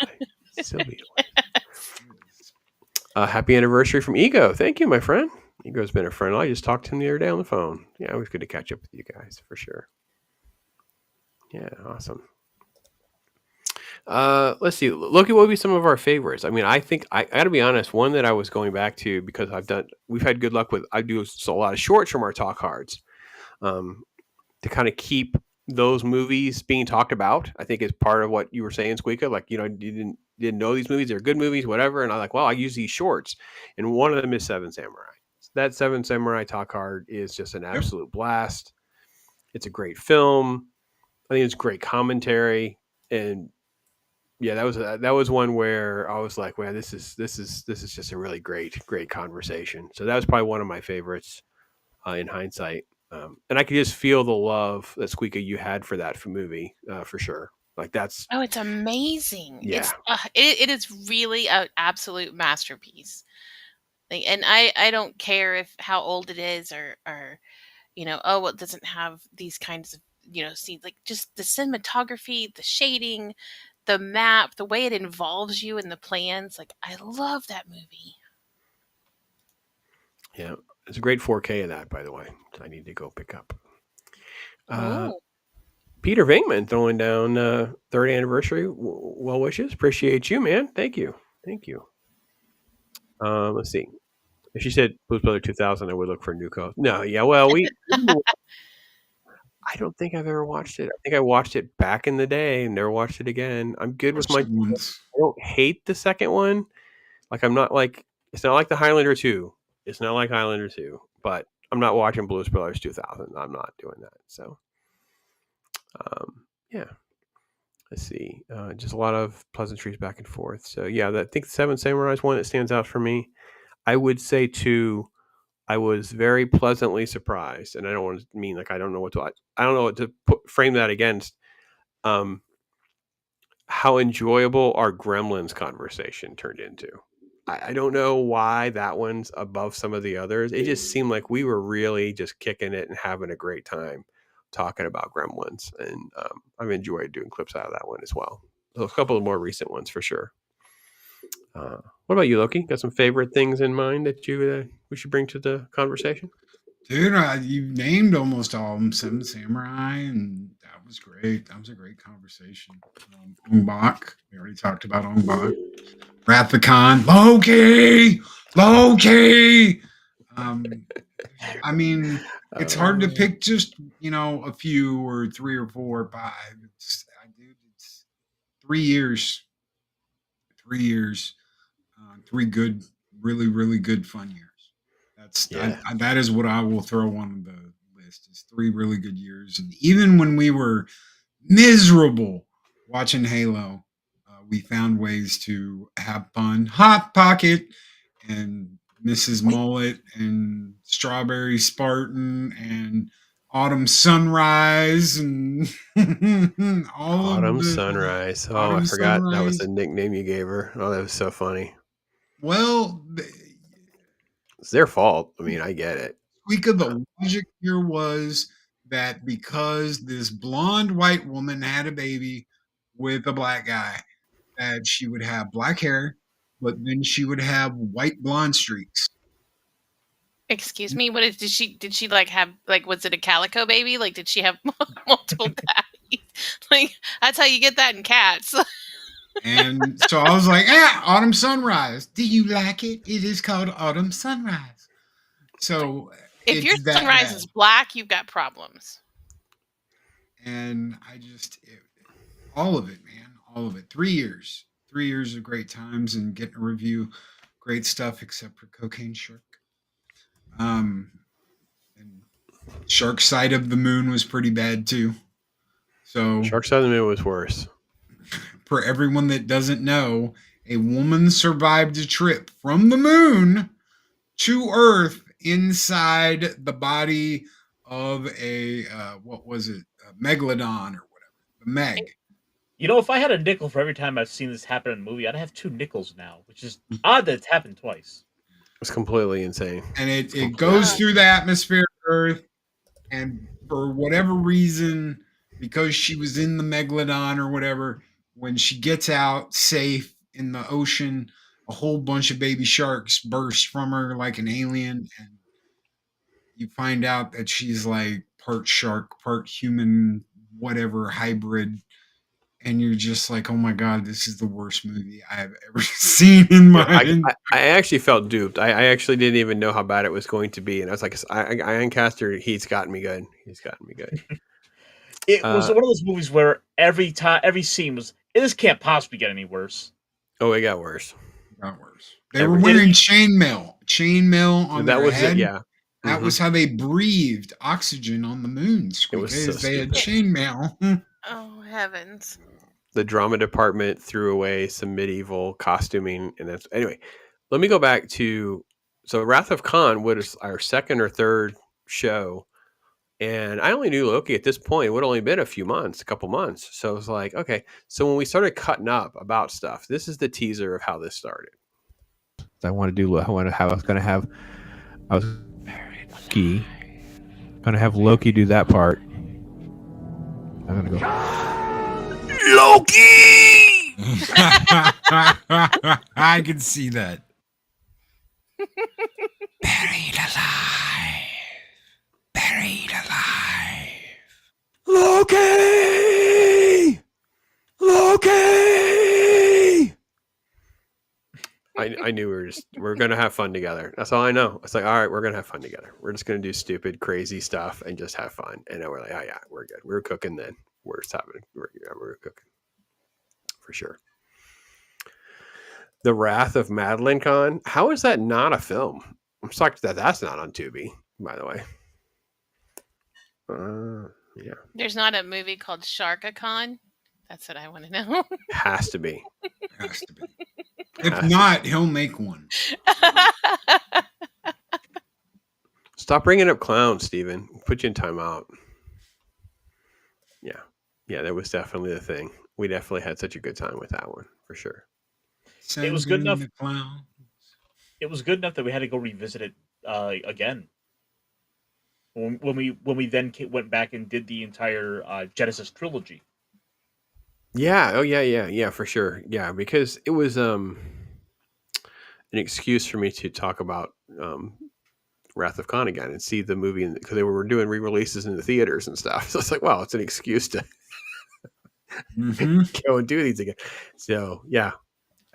Sylvia Wisp. Happy anniversary from Ego. Thank you, my friend. Ego's been a friend. I just talked to him the other day on the phone. Yeah, it was good to catch up with you guys for sure. Yeah, awesome. Let's see. Look at what would be some of our favorites. I mean, I think I got to be honest. One that I was going back to because we've had good luck with. I do a lot of shorts from our Talk Hards, to kind of keep those movies being talked about, I think is part of what you were saying, Squeeka. Like, you didn't know these movies, they're good movies, whatever. And I'm like, well, I use these shorts. And one of them is Seven Samurai. That Seven Samurai talk card is just an absolute blast. It's a great film. I think it's great commentary. And yeah, that was one where I was like, man, this is just a really great conversation. So that was probably one of my favorites in hindsight. And I could just feel the love that Squeeka you had for that movie for sure. Like that's Oh, it's amazing. Yeah. It is really an absolute masterpiece. Like, and I don't care if how old it is or oh, it doesn't have these kinds of scenes. Like, just the cinematography, the shading, the map, the way it involves you in the plans. Like, I love that movie. Yeah, it's a great 4K of that, by the way. I need to go pick up. Peter Venkman throwing down 3rd anniversary well wishes. Appreciate you, man. Thank you. Let's see. If she said Blues Brother 2000, I would look for a new code. No, yeah, well, I don't think I've ever watched it. I think I watched it back in the day and never watched it again. I'm good with my. I don't hate the second one. Like, I'm not like, it's not like the Highlander 2. It's not like Highlander 2, but I'm not watching Blues Brothers 2000. I'm not doing that. So, yeah. Let's see. Just a lot of pleasantries back and forth. So, yeah, I think the Seven Samurai is one that stands out for me. I would say, too, I was very pleasantly surprised, and I don't want to mean like I don't know what to frame that against. How enjoyable our Gremlins conversation turned into. I don't know why that one's above some of the others. It just seemed like we were really just kicking it and having a great time talking about Gremlins, and I've enjoyed doing clips out of that one as well. So a couple of more recent ones for sure. What about you, Loki? Got some favorite things in mind that we should bring to the conversation? Dude, you named almost all of them. Seven Samurai, and that was great. That was a great conversation. Ong Bak, we already talked about Ong Bak. Wrath of Khan, Loki. I mean, it's hard to pick just a few or 3 or 4 or 5. It's 3 years. 3 years. 3 good, really, really good fun years. That is what I will throw on the list. Is 3 really good years, and even when we were miserable watching Halo, we found ways to have fun. Hot Pocket and Mrs. Mullet and Strawberry Spartan and Autumn Sunrise and Autumn Sunrise. Oh, Autumn I forgot Sunrise. that was the nickname you gave her. Oh, that was so funny. Well, it's their fault. I mean, I get it. The logic here was that because this blonde white woman had a baby with a black guy, that she would have black hair, but then she would have white blonde streaks. Excuse me, did she like have, like, was it a calico baby? Like, did she have multiple daddies? Like, that's how you get that in cats. And so I was like, Autumn Sunrise. Do you like it? It is called Autumn Sunrise. So if your sunrise is black, you've got problems. And all of it, man. All of it. 3 years. 3 years of great times and getting to review great stuff except for Cocaine Shark. And Shark Side of the Moon was pretty bad too. So Shark Side of the Moon was worse. For everyone that doesn't know, a woman survived a trip from the moon to Earth inside the body of a what was it? A megalodon or whatever. The Meg. If I had a nickel for every time I've seen this happen in a movie, I'd have 2 nickels now, which is odd that it's happened twice. It's completely insane. And it goes through the atmosphere of Earth, and for whatever reason, because she was in the megalodon or whatever, when she gets out safe in the ocean, a whole bunch of baby sharks burst from her like an alien, and you find out that she's like part shark, part human, whatever hybrid. And you're just like, oh my God, this is the worst movie I have ever seen in my life. I actually felt duped. I actually didn't even know how bad it was going to be. And I was like, IRONCASTER, he's gotten me good. It was one of those movies where every scene was, this can't possibly get any worse. Oh, it got worse. Got worse. They were wearing chainmail on that their was head. it. Yeah, that was how they breathed oxygen on the moon. It was Because so they had stupid. chainmail. Oh heavens! The drama department threw away some medieval costuming, and that's anyway. Let me go back to Wrath of Khan was our second or third show, and I only knew Loki at this point. It would only been a couple months. So I was like, okay. So when we started cutting up about stuff, this is the teaser of how this started. I was going to have Loki do that part. I'm going to go, Loki! I can see that. Buried alive. Loki! I knew we were gonna have fun together. That's all I know. It's like, all right, we're gonna have fun together. We're just gonna do stupid, crazy stuff and just have fun. And then we're like, oh yeah, we're good. We were cooking then. We're cooking for sure. The Wrath of Madeline Khan. How is that not a film? I'm shocked that that's not on Tubi, by the way. Yeah. There's not a movie called SharkaCon. That's what I want to know. Has to be. Has to be. If not, he'll make one. Stop bringing up clowns, Steven. Put you in timeout. Yeah. Yeah, that was definitely the thing. We definitely had such a good time with that one, for sure. It was good enough. It was good enough that we had to go revisit it again. When we then went back and did the entire Genesis trilogy. Yeah. Oh, yeah, for sure. Yeah, because it was an excuse for me to talk about Wrath of Khan again and see the movie, because they were doing re-releases in the theaters and stuff. So it's like, well, it's an excuse to go and do these again. So yeah,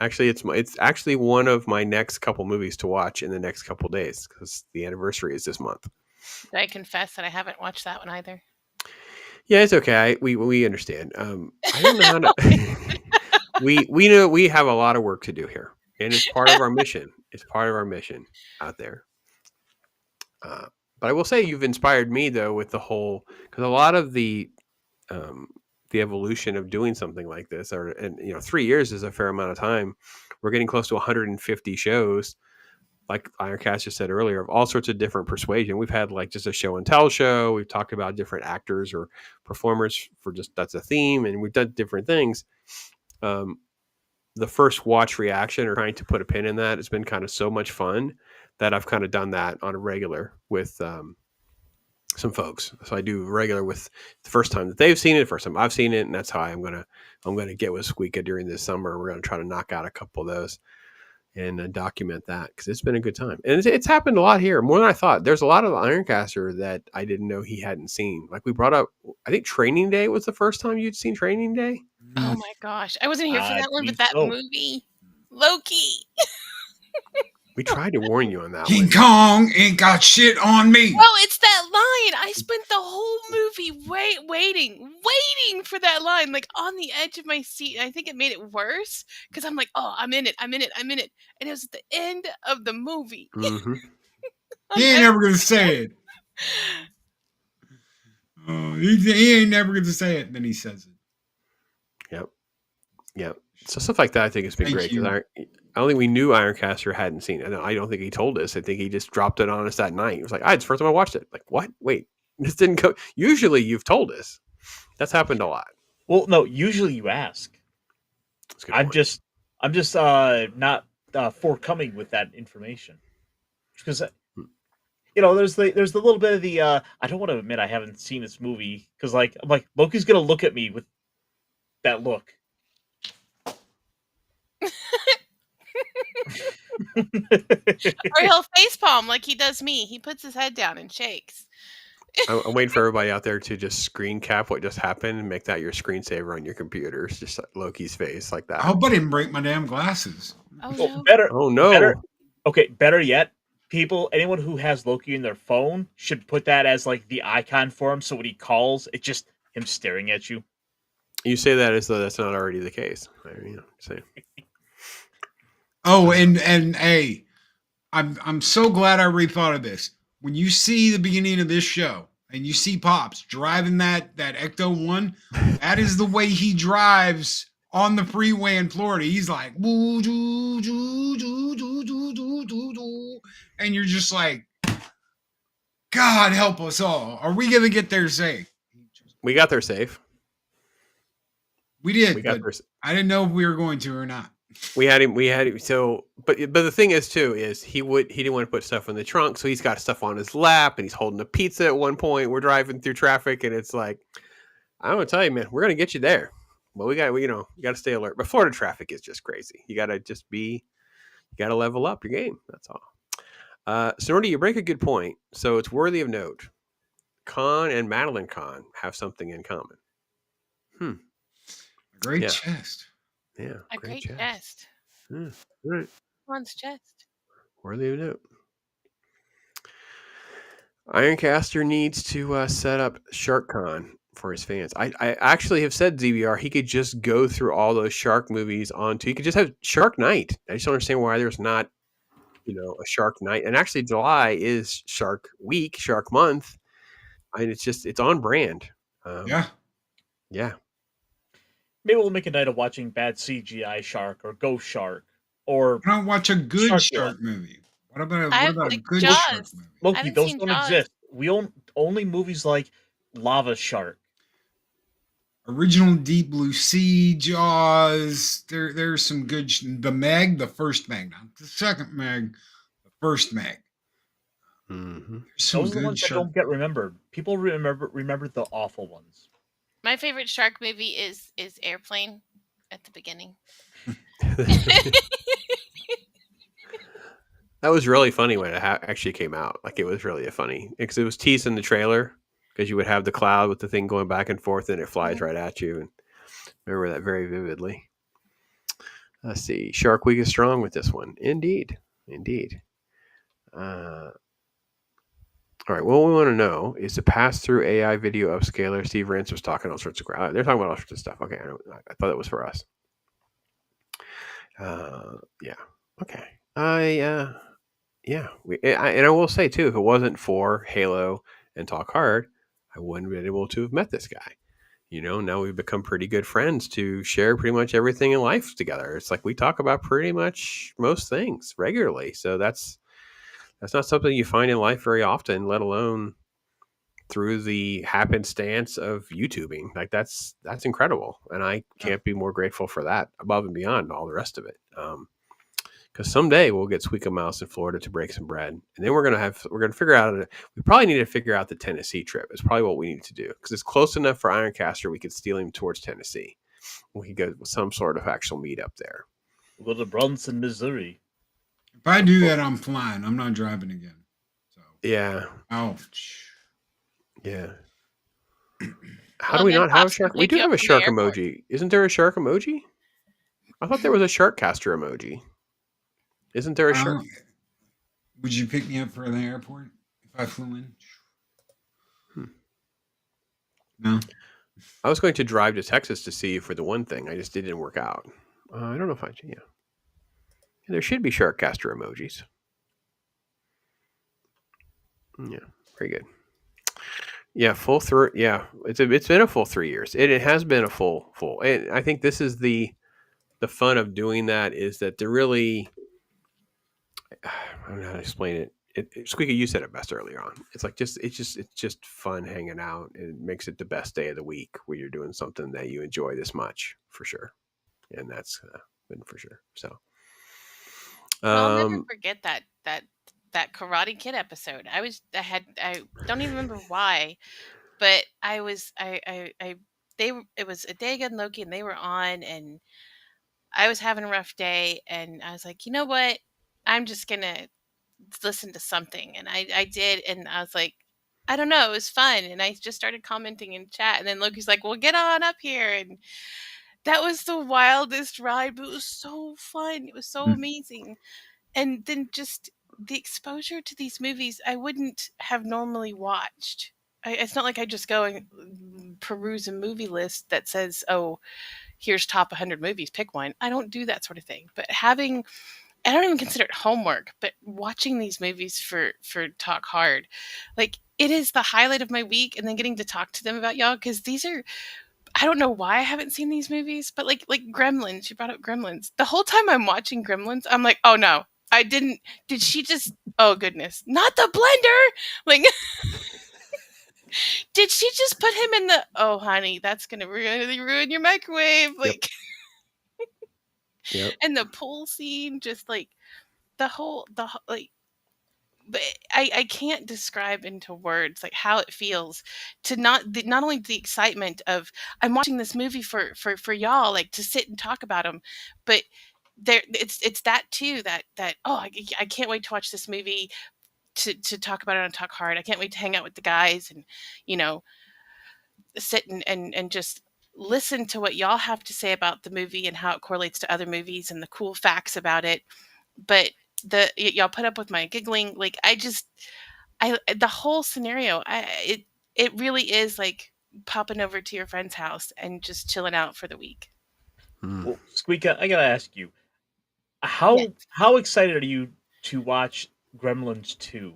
actually, it's actually one of my next couple movies to watch in the next couple days because the anniversary is this month. Did I confess that I haven't watched that one either? Yeah, it's okay. We understand. I don't know how to. we know we have a lot of work to do here, and it's part of our mission. It's part of our mission out there. But I will say you've inspired me though with the whole, because a lot of the evolution of doing something like this, and 3 years is a fair amount of time. We're getting close to 150 shows. Like Ironcaster said earlier, of all sorts of different persuasion. We've had like just a show and tell show. We've talked about different actors or performers for just that's a theme, and we've done different things. The first watch reaction or trying to put a pin in that has been kind of so much fun that I've kind of done that on a regular with some folks. So I do regular with the first time that they've seen it, the first time I've seen it, and that's how I'm gonna get with SQUEEKA during this summer. We're gonna try to knock out a couple of those and document that because it's been a good time. And it's happened a lot here, more than I thought. There's a lot of Ironcaster that I didn't know he hadn't seen. Like we brought up, I think Training Day was the first time you'd seen Training Day. Oh my gosh. I wasn't here for that one, but that movie, Loki. We tried to warn you on that King one. Kong ain't got shit on me. Oh, it's that line. I spent the whole movie waiting for that line, like on the edge of my seat. And I think it made it worse because I'm like, oh, I'm in it. And it was at the end of the movie. Mm-hmm. He ain't never gonna say it. He ain't never gonna say it, and then he says it. Yep. So stuff like that I think has been great because I don't think we knew Ironcaster hadn't seen it. I don't think he told us. I think he just dropped it on us that night. He was like, it's the first time I watched it. Like, what? Wait, this didn't go. Usually you've told us. That's happened a lot. Well, no, usually you ask. I'm just not forthcoming with that information. Because there's the little bit of the I don't want to admit I haven't seen this movie because I'm like Loki's gonna look at me with that look. Or he'll facepalm like he does me. He puts his head down and shakes. I'm waiting for everybody out there to just screen cap what just happened and make that your screensaver on your computers. Just like Loki's face like that. I hope I didn't break my damn glasses. Oh no. Better. Oh no. Better yet, anyone who has Loki in their phone should put that as like the icon for him. So when he calls, it just him staring at you. You say that as though that's not already the case. Say. Oh, and hey, I'm so glad I rethought of this. When you see the beginning of this show and you see Pops driving that Ecto one, that is the way he drives on the freeway in Florida. He's like, woo, doo, doo, doo, doo, doo, doo, doo, doo. And you're just like, God help us all. Are we gonna get there safe? We got there safe. We did, We got but there. I didn't know if we were going to or not. We had him. So, but the thing is too is he didn't want to put stuff in the trunk, so he's got stuff on his lap, and he's holding a pizza at one point. We're driving through traffic, and it's like, I'm gonna tell you, man, we're gonna get you there, but we got to stay alert. But Florida traffic is just crazy. You gotta level up your game. That's all. Sonority, you break a good point. So it's worthy of note. Khan and Madeline Khan have something in common. A great Yeah. chest. Yeah, A great chest. Right. One's chest. Worthy of note. Ironcaster needs to set up SharkCon for his fans. I actually have said ZBR he could just go through all those shark movies onto. He could just have Shark Night. I just don't understand why there's not, a Shark Night. And actually, July is Shark Week, Shark Month. It's on brand. Yeah. Maybe we'll make a night of watching bad CGI shark or ghost shark or. Why not watch a good Shark shark movie? What about a like good Jaws. shark movie? I Loki, haven't those seen don't Jaws. exist. We own only movies like Lava Shark. Original Deep Blue Sea, Jaws. There's some good. The Meg, the first Meg, not the second Meg, the first Meg. Mm-hmm. Some Those are the good ones that shark. don't get remembered. People remember the awful ones. My favorite shark movie is Airplane at the beginning. That was really funny when it actually came out. Like, it was really funny because it was teased in the trailer, because you would have the cloud with the thing going back and forth and it flies right at you. And I remember that very vividly. Let's see. Shark Week is strong with this one. Indeed. All right. What we want to know is the pass-through AI video upscaler. Steve Rance was talking all sorts of crap. They're talking about all sorts of stuff. Okay. I thought that was for us. Yeah. Okay. And I will say too, if it wasn't for Halo and Talk Hard, I wouldn't have been able to have met this guy. Now we've become pretty good friends to share pretty much everything in life together. It's like we talk about pretty much most things regularly. So that's not something you find in life very often, let alone through the happenstance of YouTubing. Like that's incredible. And I can't be more grateful for that above and beyond all the rest of it. Because someday we'll get Squeeka Mouse in Florida to break some bread, and then we're gonna figure out. We probably need to figure out the Tennessee trip. It's probably what we need to do, because it's close enough for Ironcaster. We could steal him towards Tennessee. We could go with some sort of actual meetup there. We'll go to Bronson, Missouri. If I do that, I'm flying. I'm not driving again. So yeah. Ouch. Yeah. How do we not have a shark? We do have a shark emoji. Isn't there a shark emoji? I thought there was a Sharkcaster emoji. Isn't there a shark? Would you pick me up for the airport if I flew in? No. I was going to drive to Texas to see you for the one thing. I just didn't work out. I don't know if there should be Sharkcaster emojis. Yeah, very good. Yeah, full through. Yeah, it's been a full 3 years. It has been a full. And I think this is the fun of doing that, is that they're really. I don't know how to explain it. Squeeka, you said it best earlier on. It's like it's just fun hanging out. It makes it the best day of the week when you're doing something that you enjoy this much, for sure. And that's been for sure. So, I'll never forget that Karate Kid episode. I don't even remember why, but it was Adega and Loki, and they were on, and I was having a rough day, and I was like, you know what? I'm just gonna listen to something, and I did, and I was like, I don't know, it was fun, and I just started commenting in chat, and then Loki's like, well, get on up here, and that was the wildest ride, but it was so fun. It was so amazing. And then just the exposure to these movies I wouldn't have normally watched. It's not like I just go and peruse a movie list that says, "Oh, here's top 100 movies, pick one." I don't do that sort of thing. But I don't even consider it homework, but watching these movies for Talk Hard, like it is the highlight of my week, and then getting to talk to them about y'all because these are. I don't know why I haven't seen these movies, but like Gremlins, you brought up Gremlins. The whole time I'm watching Gremlins, I'm like, oh no, I didn't. Did she just? Oh goodness, not the blender! Like, did she just put him in the? Oh honey, that's gonna really ruin your microwave. Like, Yep. and the pool scene, just like like. But I can't describe into words like how it feels to not only the excitement of I'm watching this movie for y'all, like to sit and talk about them, but it's that too, that I can't wait to watch this movie, to talk about it on Talk Hard. I can't wait to hang out with the guys and you know sit and just listen to what y'all have to say about the movie and how it correlates to other movies and the cool facts about it. But y'all put up with my giggling. Like the whole scenario, it really is like popping over to your friend's house and just chilling out for the week. Well, SQUEEKA, I gotta ask you, Yes. how excited are you to watch Gremlins 2?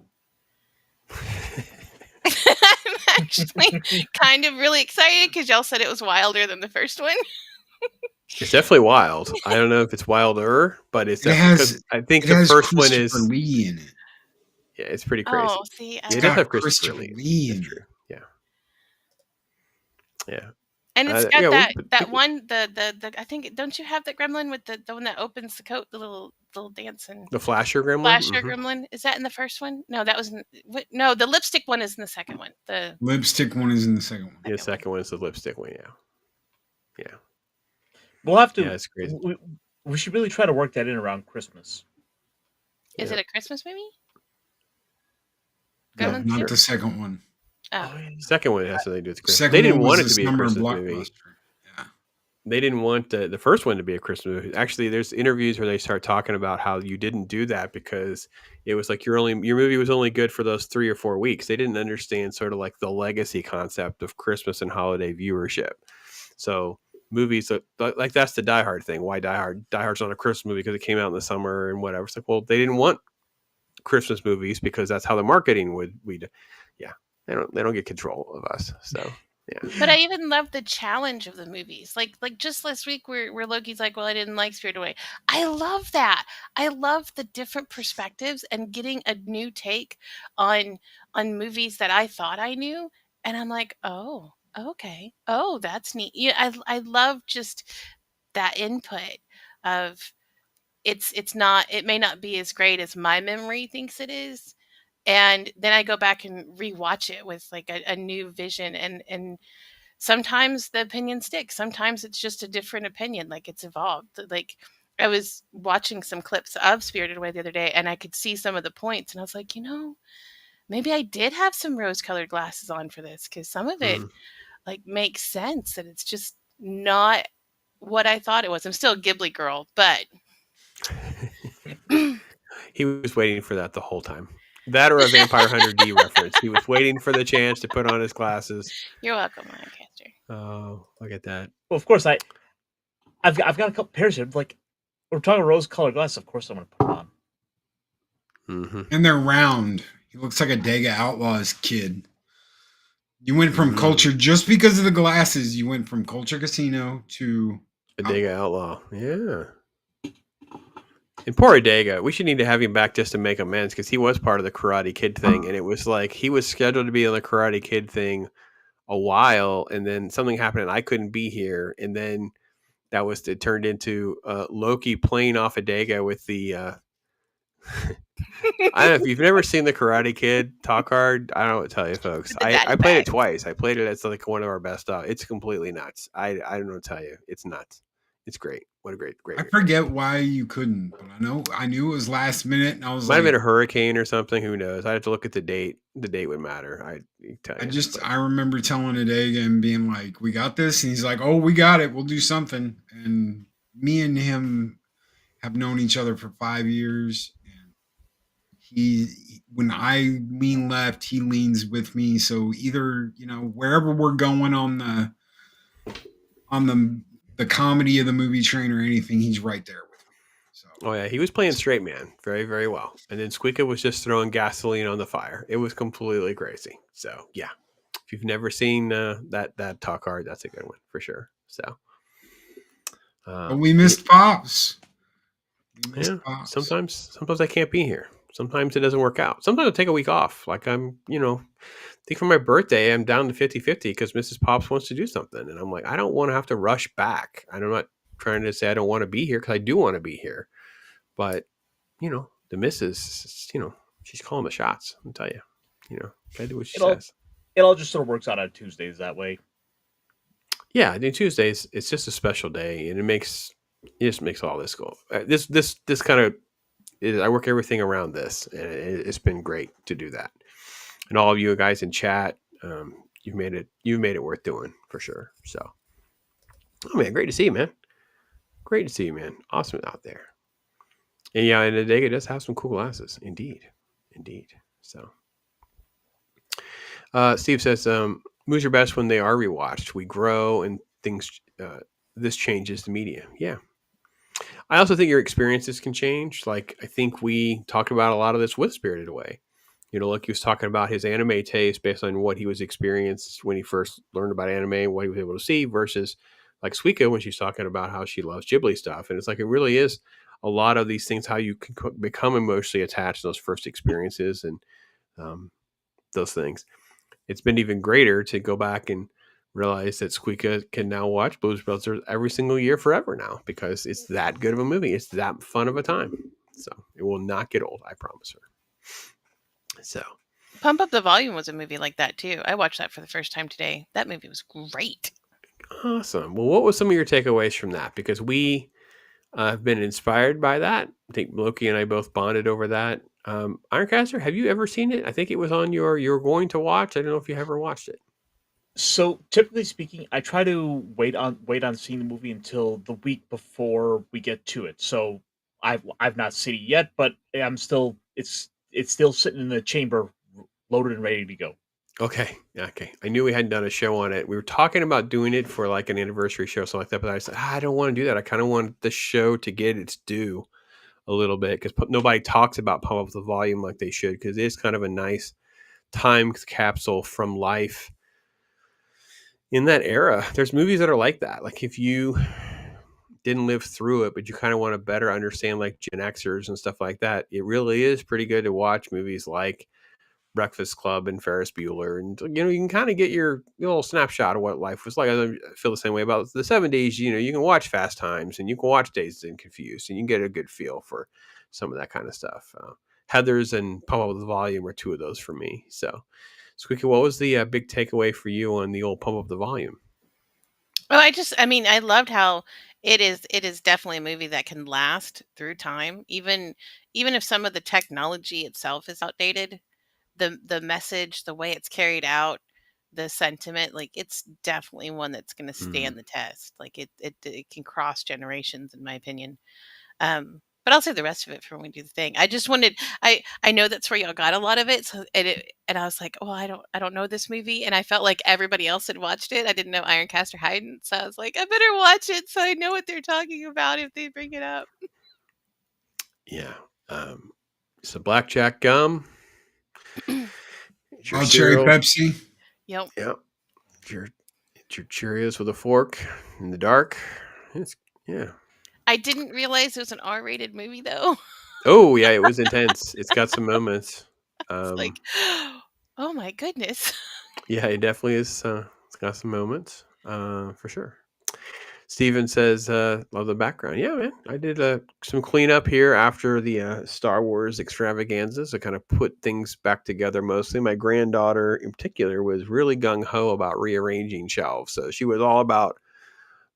I'm actually kind of really excited because y'all said it was wilder than the first one. It's definitely wild. I don't know if it's wilder, but it's It definitely has because I think it the has first one Christopher is Lee in it. yeah, it's pretty crazy. Oh, see, It It's does got have Christopher Christopher Lee. Lee in That's it. true. Yeah. Yeah. And it's got Yeah, that one the I think don't you have that gremlin with the one that opens the coat, the little dancing the Flasher Gremlin. Flasher gremlin? Is that in the first one? No, that was no, the lipstick one is in the second one. The Lipstick one is in the second one. Yeah, the second one is the lipstick one. Yeah. Yeah. We'll have to. Yeah, it's crazy. We should really try to work that in around Christmas. Is it a Christmas movie? No, Gremlins not 2? the second one. Oh. Second one has something to do with Christmas. Second They didn't one want was it to be a a summer Christmas movie. blockbuster. Yeah. They didn't want the first one to be a Christmas movie. Actually, there's interviews where they start talking about how you didn't do that because it was like your movie was only good for those 3 or 4 weeks. They didn't understand sort of like the legacy concept of Christmas and holiday viewership. So movies like that's the Die Hard thing. Why Die Hard? Die Hard's not a Christmas movie because it came out in the summer and whatever. It's like, well, they didn't want Christmas movies because that's how the marketing would yeah. They don't get control of us. So yeah. But I even love the challenge of the movies. Like just last week where Loki's like, well, I didn't like Spirit Away. I love that. I love the different perspectives and getting a new take on movies that I thought I knew. And I'm like, oh, okay. Oh, that's neat. Yeah, I love just that input of it may not be as great as my memory thinks it is. And then I go back and rewatch it with like a new vision and sometimes the opinion sticks. Sometimes it's just a different opinion, like it's evolved. Like I was watching some clips of Spirited Away the other day and I could see some of the points and I was like, maybe I did have some rose-colored glasses on for this because some of it like makes sense and it's just not what I thought it was. I'm still a Ghibli girl, but He was waiting for that the whole time. That or a Vampire Hunter D reference. He was waiting for the chance to put on his glasses. You're welcome, Lancaster. Oh, look at that. Well, of course, I've got a couple pairs here. Like we're talking rose-colored glasses. Of course, I'm gonna put them on. And they're round. He looks like a Dega Outlaws kid. You went from culture just because of the glasses. You went from Culture Casino to Dega Outlaw. Yeah. And poor Adega, we should need to have him back just to make amends because he was part of the Karate Kid thing. And it was like he was scheduled to be on the Karate Kid thing a while. And then something happened and I couldn't be here. And then it turned into Loki playing off Adega with the. I don't know if you've never seen the Karate Kid Talk Hard. I don't know what to tell you, folks. I played it twice. I played it as like one of our best. It's completely nuts. I don't know what to tell you. It's nuts. It's great. What a great. I forget why you couldn't, but I knew it was last minute, and I was might have been a hurricane or something. Who knows? I have to look at the date. The date would matter. I remember telling Adega and being like, "We got this," and he's like, "Oh, we got it. We'll do something." And me and him have known each other for 5 years. And when I lean left, he leans with me. So either, wherever we're going on the comedy of the movie train or anything, he's right there with me. So Oh yeah, he was playing straight man very, very well. And then SQUEEKA was just throwing gasoline on the fire. It was completely crazy. So yeah. If you've never seen that talk hard, that's a good one for sure. So but we missed Pops. Sometimes I can't be here. Sometimes it doesn't work out. Sometimes I take a week off. Like I think for my birthday, I'm down to 50-50 because Mrs. Pops wants to do something. And I'm like, I don't want to have to rush back. I'm not trying to say I don't want to be here because I do want to be here. But, the missus, she's calling the shots. I'll tell you. Gotta do what she says. It all just sort of works out on Tuesdays that way. Yeah, I think Tuesdays, it's just a special day, and it just makes all this go. This kind of I work everything around this, and it's been great to do that. And all of you guys in chat, you've made it worth doing for sure. So, oh man, great to see you, man. Great to see you, man. Awesome out there. And yeah, and Adega does have some cool glasses, indeed. So, Steve says, movies are best when they are rewatched. We grow and things. This changes the media. Yeah. I also think your experiences can change. Like, I think we talked about a lot of this with Spirited Away. Like he was talking about his anime taste based on what he was experienced when he first learned about anime, what he was able to see, versus like SQUEEKA when she's talking about how she loves Ghibli stuff. And it's like, it really is a lot of these things, how you can become emotionally attached to those first experiences and those things. It's been even greater to go back and realize that SQUEEKA can now watch Blues Brothers every single year forever now because it's that good of a movie. It's that fun of a time. So it will not get old, I promise her. So Pump Up the Volume was a movie like that too. I watched that for the first time today. That movie was great. Awesome. Well, what was some of your takeaways from that? Because we have been inspired by that. I think Loki and I both bonded over that. Ironcaster, have you ever seen it? I think it was on you're going to watch. I don't know if you ever watched it. So typically speaking, I try to wait on seeing the movie until the week before we get to it. So I've not seen it yet, but I'm still it's still sitting in the chamber, loaded and ready to go. Okay. I knew we hadn't done a show on it. We were talking about doing it for like an anniversary show, something like that. But I said, I don't want to do that. I kind of want the show to get its due a little bit because nobody talks about Pump Up the Volume like they should because it is kind of a nice time capsule from life in that era. There's movies that are like that. Like if you didn't live through it, but you kind of want to better understand like Gen Xers and stuff like that, it really is pretty good to watch movies like Breakfast Club and Ferris Bueller. And, you can kind of get your little snapshot of what life was like. I feel the same way about the 70s. You can watch Fast Times and you can watch Dazed and Confused and you can get a good feel for some of that kind of stuff. Heathers and Pump Up the Volume are two of those for me. So, SQUEEKA, what was the big takeaway for you on the old Pump Up the Volume? Well, I loved how it is definitely a movie that can last through time, even if some of the technology itself is outdated. The message, the way it's carried out, the sentiment, like it's definitely one that's going to stand the test. Like it can cross generations, in my opinion. But I'll save the rest of it for when we do the thing. I just wanted, I know that's where y'all got a lot of it. So and I was like, oh, I don't know this movie, and I felt like everybody else had watched it. I didn't know Ironcaster hadn't, so I was like, I better watch it so I know what they're talking about if they bring it up. Yeah, it's a blackjack gum. All cherry Pepsi. Yep. It's your Cheerios with a fork in the dark. Yeah. I didn't realize it was an R-rated movie though. Oh yeah, it was intense. It's got some moments. It's like, oh my goodness. Yeah, it definitely is. It's got some moments for sure. Steven says, love the background. Yeah, man. I did some cleanup here after the Star Wars extravaganza. So kind of put things back together mostly. My granddaughter in particular was really gung-ho about rearranging shelves. So she was all about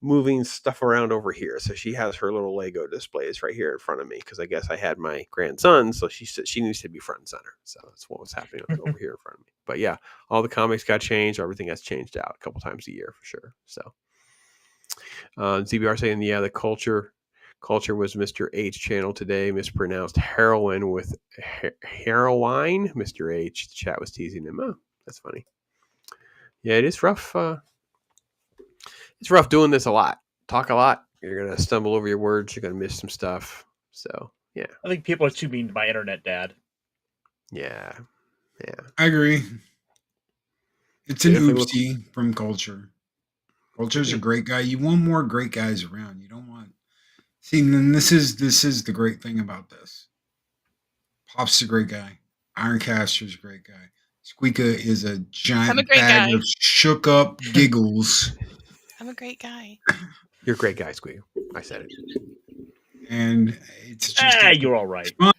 moving stuff around over here. So she has her little Lego displays right here in front of me because I guess I had my grandson. So she said she needs to be front and center. So that's what was happening over here in front of me. But yeah, all the comics got changed. Everything has changed out a couple times a year for sure. So ZBR saying, yeah, the culture Culture was Mr. H channel today, mispronounced heroin with heroine. Mr. H, the chat was teasing him. Oh, that's funny. Yeah, it is rough. It's rough doing this a lot. Talk a lot. You're gonna stumble over your words. You're gonna miss some stuff. So yeah, I think people are too mean to my internet dad. yeah. I agree. It's an Definitely look- oopsie from Culture. Culture's a great guy. You want more great guys around. You don't want. See, then this is the great thing about this. Pop's a great guy. Ironcaster's a great guy. Squeeka is a I'm a giant great bag guy. of shook up giggles. I'm a great guy. You're a great guy, Squeak. I said it. And it's just you're all right. It's fun.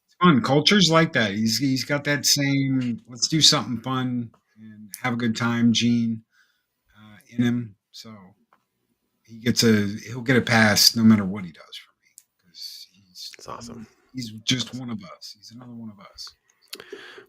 It's fun. Culture's like that. He's got that same let's do something fun and have a good time gene in him. So he'll get a pass no matter what he does for me because It's awesome. He's just one of us. He's another one of us.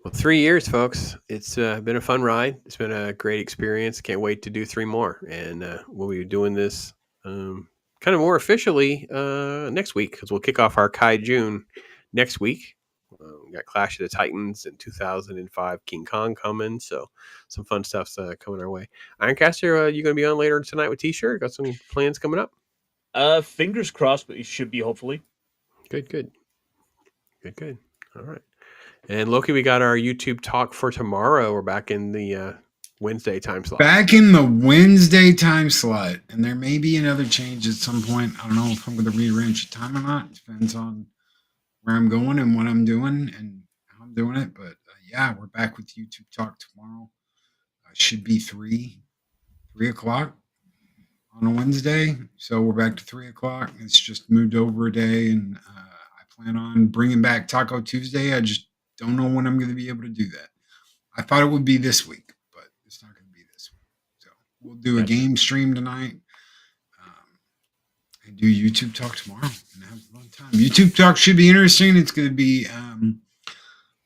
Well, 3 years, folks. It's been a fun ride. It's been a great experience. Can't wait to do 3 more. And we'll be doing this kind of more officially next week because we'll kick off our Kai June next week. We got Clash of the Titans in 2005, King Kong coming. So some fun stuff's coming our way. Ironcaster, you going to be on later tonight with T-shirt? Got some plans coming up? Fingers crossed, but you should be, hopefully. Good. All right. And Loki, we got our YouTube talk for tomorrow. We're back in the Wednesday time slot. Back in the Wednesday time slot, and there may be another change at some point. I don't know if I'm going to rearrange the time or not. It depends on where I'm going and what I'm doing and how I'm doing it. But yeah, we're back with YouTube talk tomorrow. Should be 3 o'clock on a Wednesday. So we're back to 3 o'clock. It's just moved over a day, and I plan on bringing back Taco Tuesday. I just don't know when I'm going to be able to do that. I thought it would be this week, but it's not going to be this week. So we'll do a game stream tonight and do YouTube talk tomorrow and have a fun time. YouTube talk should be interesting. It's going to be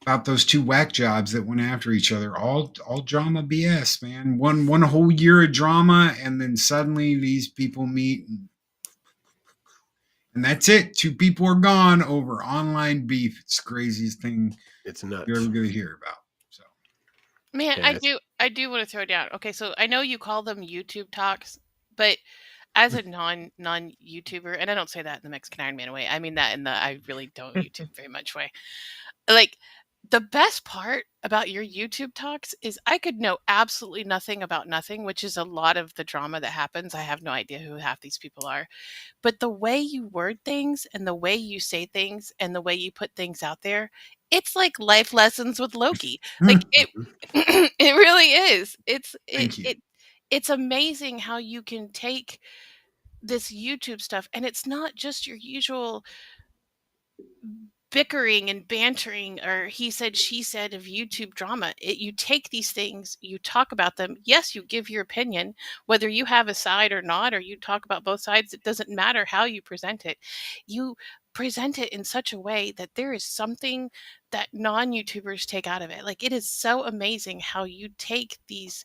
about those 2 whack jobs that went after each other. All drama BS, man. One whole year of drama, and then suddenly these people meet and that's it. 2 people are gone over online beef. It's the craziest thing it's nuts. you're ever going to hear about. So, Man, yeah, I do want to throw down. Okay, so I know you call them YouTube talks, but as a non YouTuber, and I don't say that in the Mexican Iron Man way. I mean that in the I really don't YouTube very much way. Like, the best part about your YouTube talks is I could know absolutely nothing about nothing, which is a lot of the drama that happens. I have no idea who half these people are. But the way you word things and the way you say things and the way you put things out there, it's like life lessons with Loki. Like it it really is. It's amazing how you can take this YouTube stuff and it's not just your usual bickering and bantering or he said she said of YouTube drama. You take these things, you talk about them. Yes, you give your opinion, whether you have a side or not, or you talk about both sides. It doesn't matter how you present it. You present it in such a way that there is something that non-YouTubers take out of it. Like, it is so amazing how you take these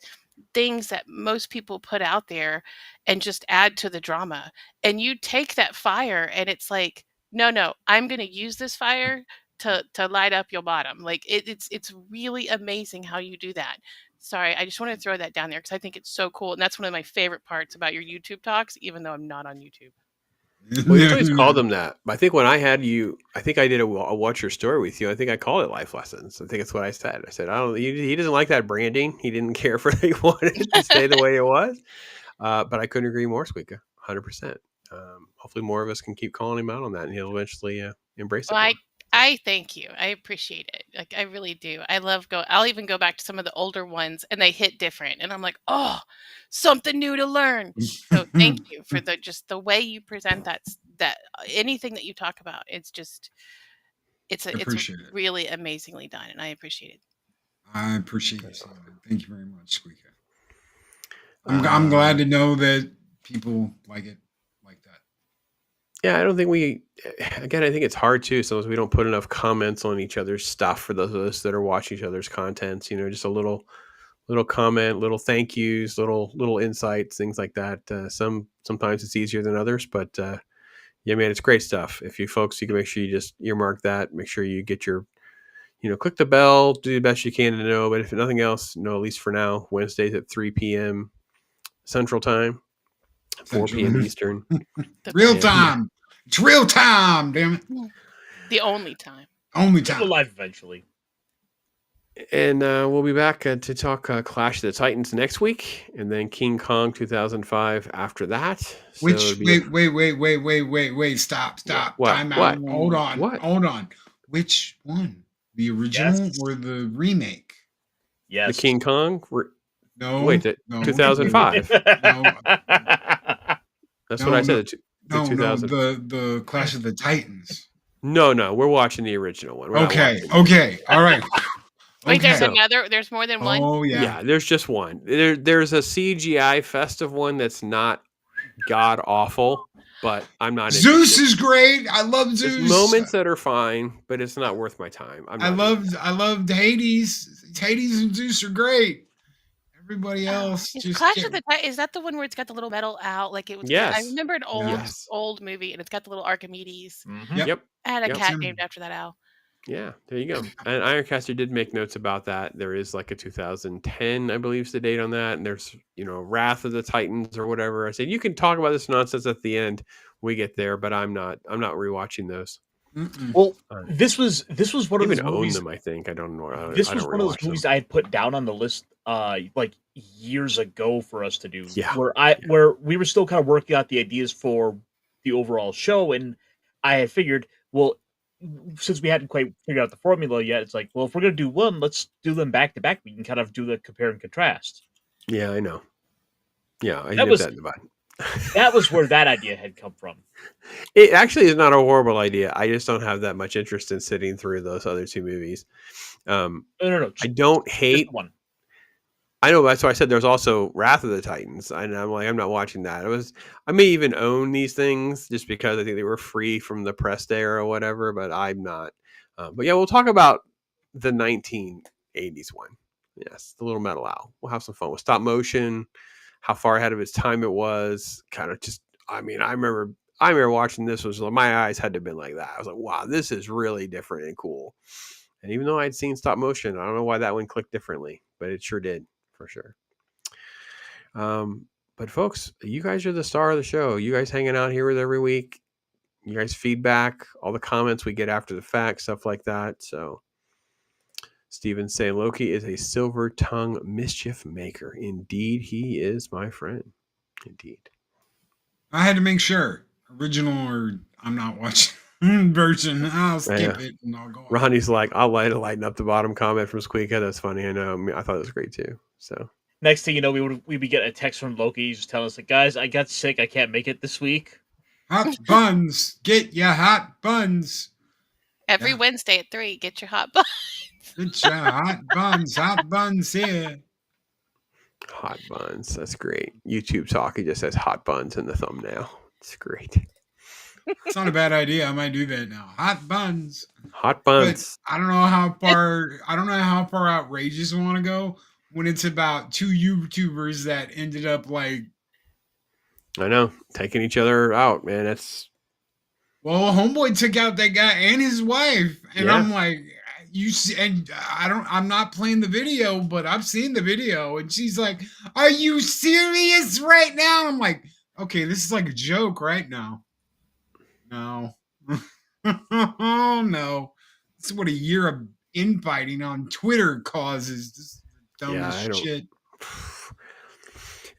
things that most people put out there and just add to the drama, and you take that fire and it's like, no, I'm going to use this fire to light up your bottom. Like, it's really amazing how you do that. Sorry, I just want to throw that down there because I think it's so cool, and that's one of my favorite parts about your YouTube talks, even though I'm not on YouTube. Well, you always called them that. But I think when I had you, I think I did a watch your story with you. I think I called it life lessons. I think that's what I said. I said, I don't. He doesn't like that branding. He didn't care for it. He wanted it to stay the way it was. But I couldn't agree more, Squeeka. 100%. Hopefully more of us can keep calling him out on that, and he'll eventually embrace it. Well, I thank you. I appreciate it. Like, I really do. I'll even go back to some of the older ones and they hit different. And I'm like, oh, something new to learn. So thank you for just the way you present that anything that you talk about. It's really amazingly done. And I appreciate it. I appreciate you saying that. Thank you very much, Squeeka. I'm glad to know that people like it like that. Yeah, I don't think I think it's hard too. Sometimes we don't put enough comments on each other's stuff for those of us that are watching each other's contents. Just a little comment, little thank yous, little insights, things like that. Sometimes it's easier than others, but Yeah, man, it's great stuff. If you folks, you can make sure you just earmark that. Make sure you get your, click the bell, do the best you can to know. But if nothing else, at least for now, Wednesdays at 3 p.m. Central Time, 4 p.m. Eastern. Real time. It's real time, damn it. The only time. Only Get time. live eventually. And we'll be back to talk Clash of the Titans next week, and then King Kong 2005 after that. So Wait, stop. What? Time What? out. Hold on. What? Hold on. Which one? The original Yes. or the remake? Yes. The King Kong? No. Wait, no, 2005. No. That's what I said. No, 2000. the Clash of the Titans. No, we're watching the original one. We're not watching Okay. All right. Wait, there's Okay. another. There's more than one. Oh Yeah, there's just one. There's a CGI festive one that's not god awful, but I'm not Zeus interested. is great. I love Zeus. There's moments that are fine, but it's not worth my time. I loved Hades. Hades and Zeus are great. Everybody else Is just Clash get- of the Titans, is that the one where it's got the little metal out? Like it was. I Yes. remember an old Yes. old movie, and it's got the little Archimedes. Yep. I had a Yep. cat named after that owl. Yeah, there you go. And Ironcaster did make notes about that. There is like a 2010, I believe, is the date on that. And there's, Wrath of the Titans or whatever. I said you can talk about this nonsense at the end. We get there, but I'm not rewatching those. Well, this was one I of those even own movies. them. I think I don't know. This I was don't one of those rewatch movies them. I had put down on the list, like years ago for us to do. Yeah. Where we were still kind of working out the ideas for the overall show, and I had figured, well, since we hadn't quite figured out the formula yet, it's like, well, if we're gonna do one, let's do them back to back. We can kind of do the compare and contrast. Yeah, I know. Yeah, I That did was- that in the bud. That was where that idea had come from. It actually is not a horrible idea. I just don't have that much interest in sitting through those other two movies. No. I don't hate one. I know that's why I said there's also Wrath of the Titans, and I'm like, I'm not watching that. I may even own these things just because I think they were free from the press day or whatever, but I'm not. But yeah, we'll talk about the 1980s one. Yes, the Little Metal Owl. We'll have some fun with stop motion, how far ahead of its time it was. Kind of just, I remember watching this. My eyes had to have been like that. I was like, wow, this is really different and cool. And even though I'd seen stop motion, I don't know why that one clicked differently, but it sure did. For sure. But folks, you guys are the star of the show. You guys hanging out here with every week. You guys feedback, all the comments we get after the fact, stuff like that. So Steven's saying Loki is a silver tongue mischief maker. Indeed, he is, my friend. Indeed. I had to make sure. Original or I'm not watching version. I'll skip it and I'll go on. Ronnie's like, I'll lighten up the bottom comment from SQUEEKA. That's funny. I know. I thought it was great too. So Next thing you know, we'd be getting a text from Loki just telling us, like, guys, I got sick. I can't make it this week. Hot buns. Get your hot buns. Every Wednesday at 3, get your hot buns. Get your hot buns. Hot buns here. hot buns. That's great. YouTube talk. He just says hot buns in the thumbnail. It's great. It's not a bad idea. I might do that now. Hot buns. Hot buns. But I don't know how far outrageous I want to go when it's about two YouTubers that ended up like. I know, taking each other out, man. That's Well, homeboy took out that guy and his wife, and Yeah. I'm like, you see, and I'm not playing the video, but I've seen the video, and she's like, "Are you serious right now?" I'm like, "Okay, this is like a joke right now." No, oh no, this is what a year of infighting on Twitter causes. This is the dumbest I don't- shit.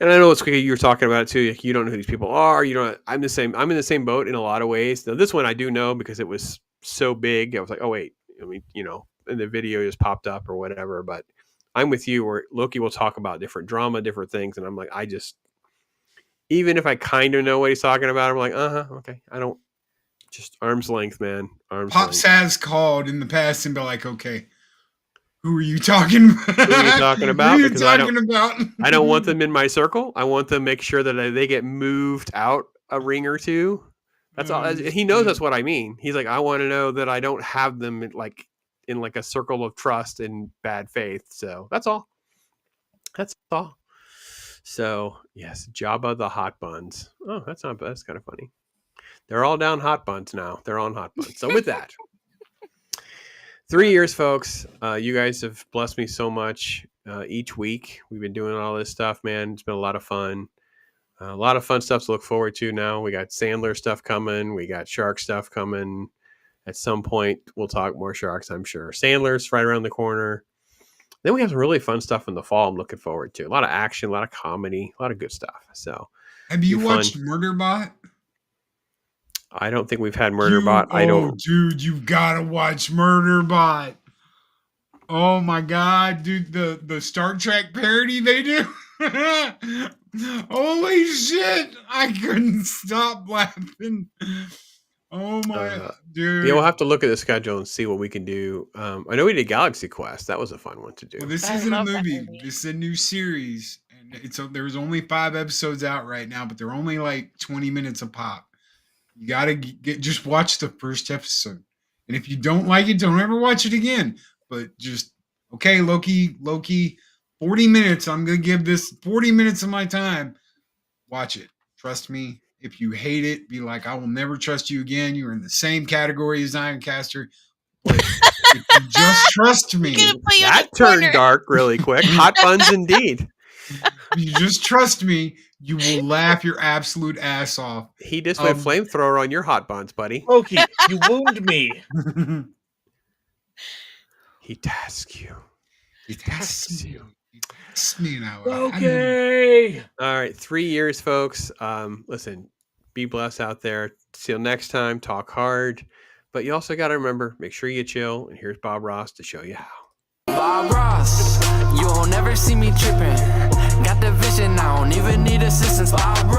And I know it's quick. You're talking about it too. Like, you don't know who these people are. You know, I'm the same. I'm in the same boat in a lot of ways. Now, this one I do know because it was so big. I was like, oh wait, I mean, and the video just popped up or whatever. But I'm with you. Where Loki will talk about different drama, different things, and I'm like, even if I kind of know what he's talking about, I'm like, okay. I don't. Just arm's length, man. Arm's Pops length. has called in the past and be like, "Okay, who are you talking about? Who are you talking about? Who are you Because talking about?" I don't want them in my circle. I want them to make sure that they get moved out a ring or two. That's all. He knows that's what I mean. He's like, I want to know that I don't have them in a circle of trust and bad faith. So that's all. That's all. So yes, Jabba the Hot Buns. Oh, that's kind of funny. They're all down hot buns now. They're on hot buns. So with that, 3 years, folks. You guys have blessed me so much each week. We've been doing all this stuff, man. It's been a lot of fun. A lot of fun stuff to look forward to now. We got Sandler stuff coming. We got shark stuff coming. At some point, we'll talk more sharks, I'm sure. Sandler's right around the corner. Then we have some really fun stuff in the fall I'm looking forward to. A lot of action, a lot of comedy, a lot of good stuff. So, have you watched Murderbot? I don't think we've had Murderbot. Dude, you've got to watch Murderbot. Oh my God, dude, the Star Trek parody they do. Holy shit! I couldn't stop laughing. Oh my dude. Yeah, we'll have to look at the schedule and see what we can do. I know we did Galaxy Quest. That was a fun one to do. Well, this isn't a movie. This is a new series. And there's only 5 episodes out right now, but they're only like 20 minutes a pop. You gotta just watch the first episode. And if you don't like it, don't ever watch it again. But just, okay, Loki, 40 minutes. I'm gonna give this 40 minutes of my time. Watch it. Trust me. If you hate it, be like, I will never trust you again. You're in the same category as IRONCASTER. But if you just trust me. That turned dark really quick. Hot buns indeed. You just trust me, you will laugh your absolute ass off. He just went flamethrower on your hot buns, buddy. Loki, you wound me. He tasks you. He tasks you. He tasks me now. Okay. All right, 3 years, folks. Listen, be blessed out there. Till next time, talk hard. But you also got to remember, make sure you chill. And here's Bob Ross to show you how. Bob Ross, you'll never see me tripping. Got the vision, I don't even need assistance. Bob Ross.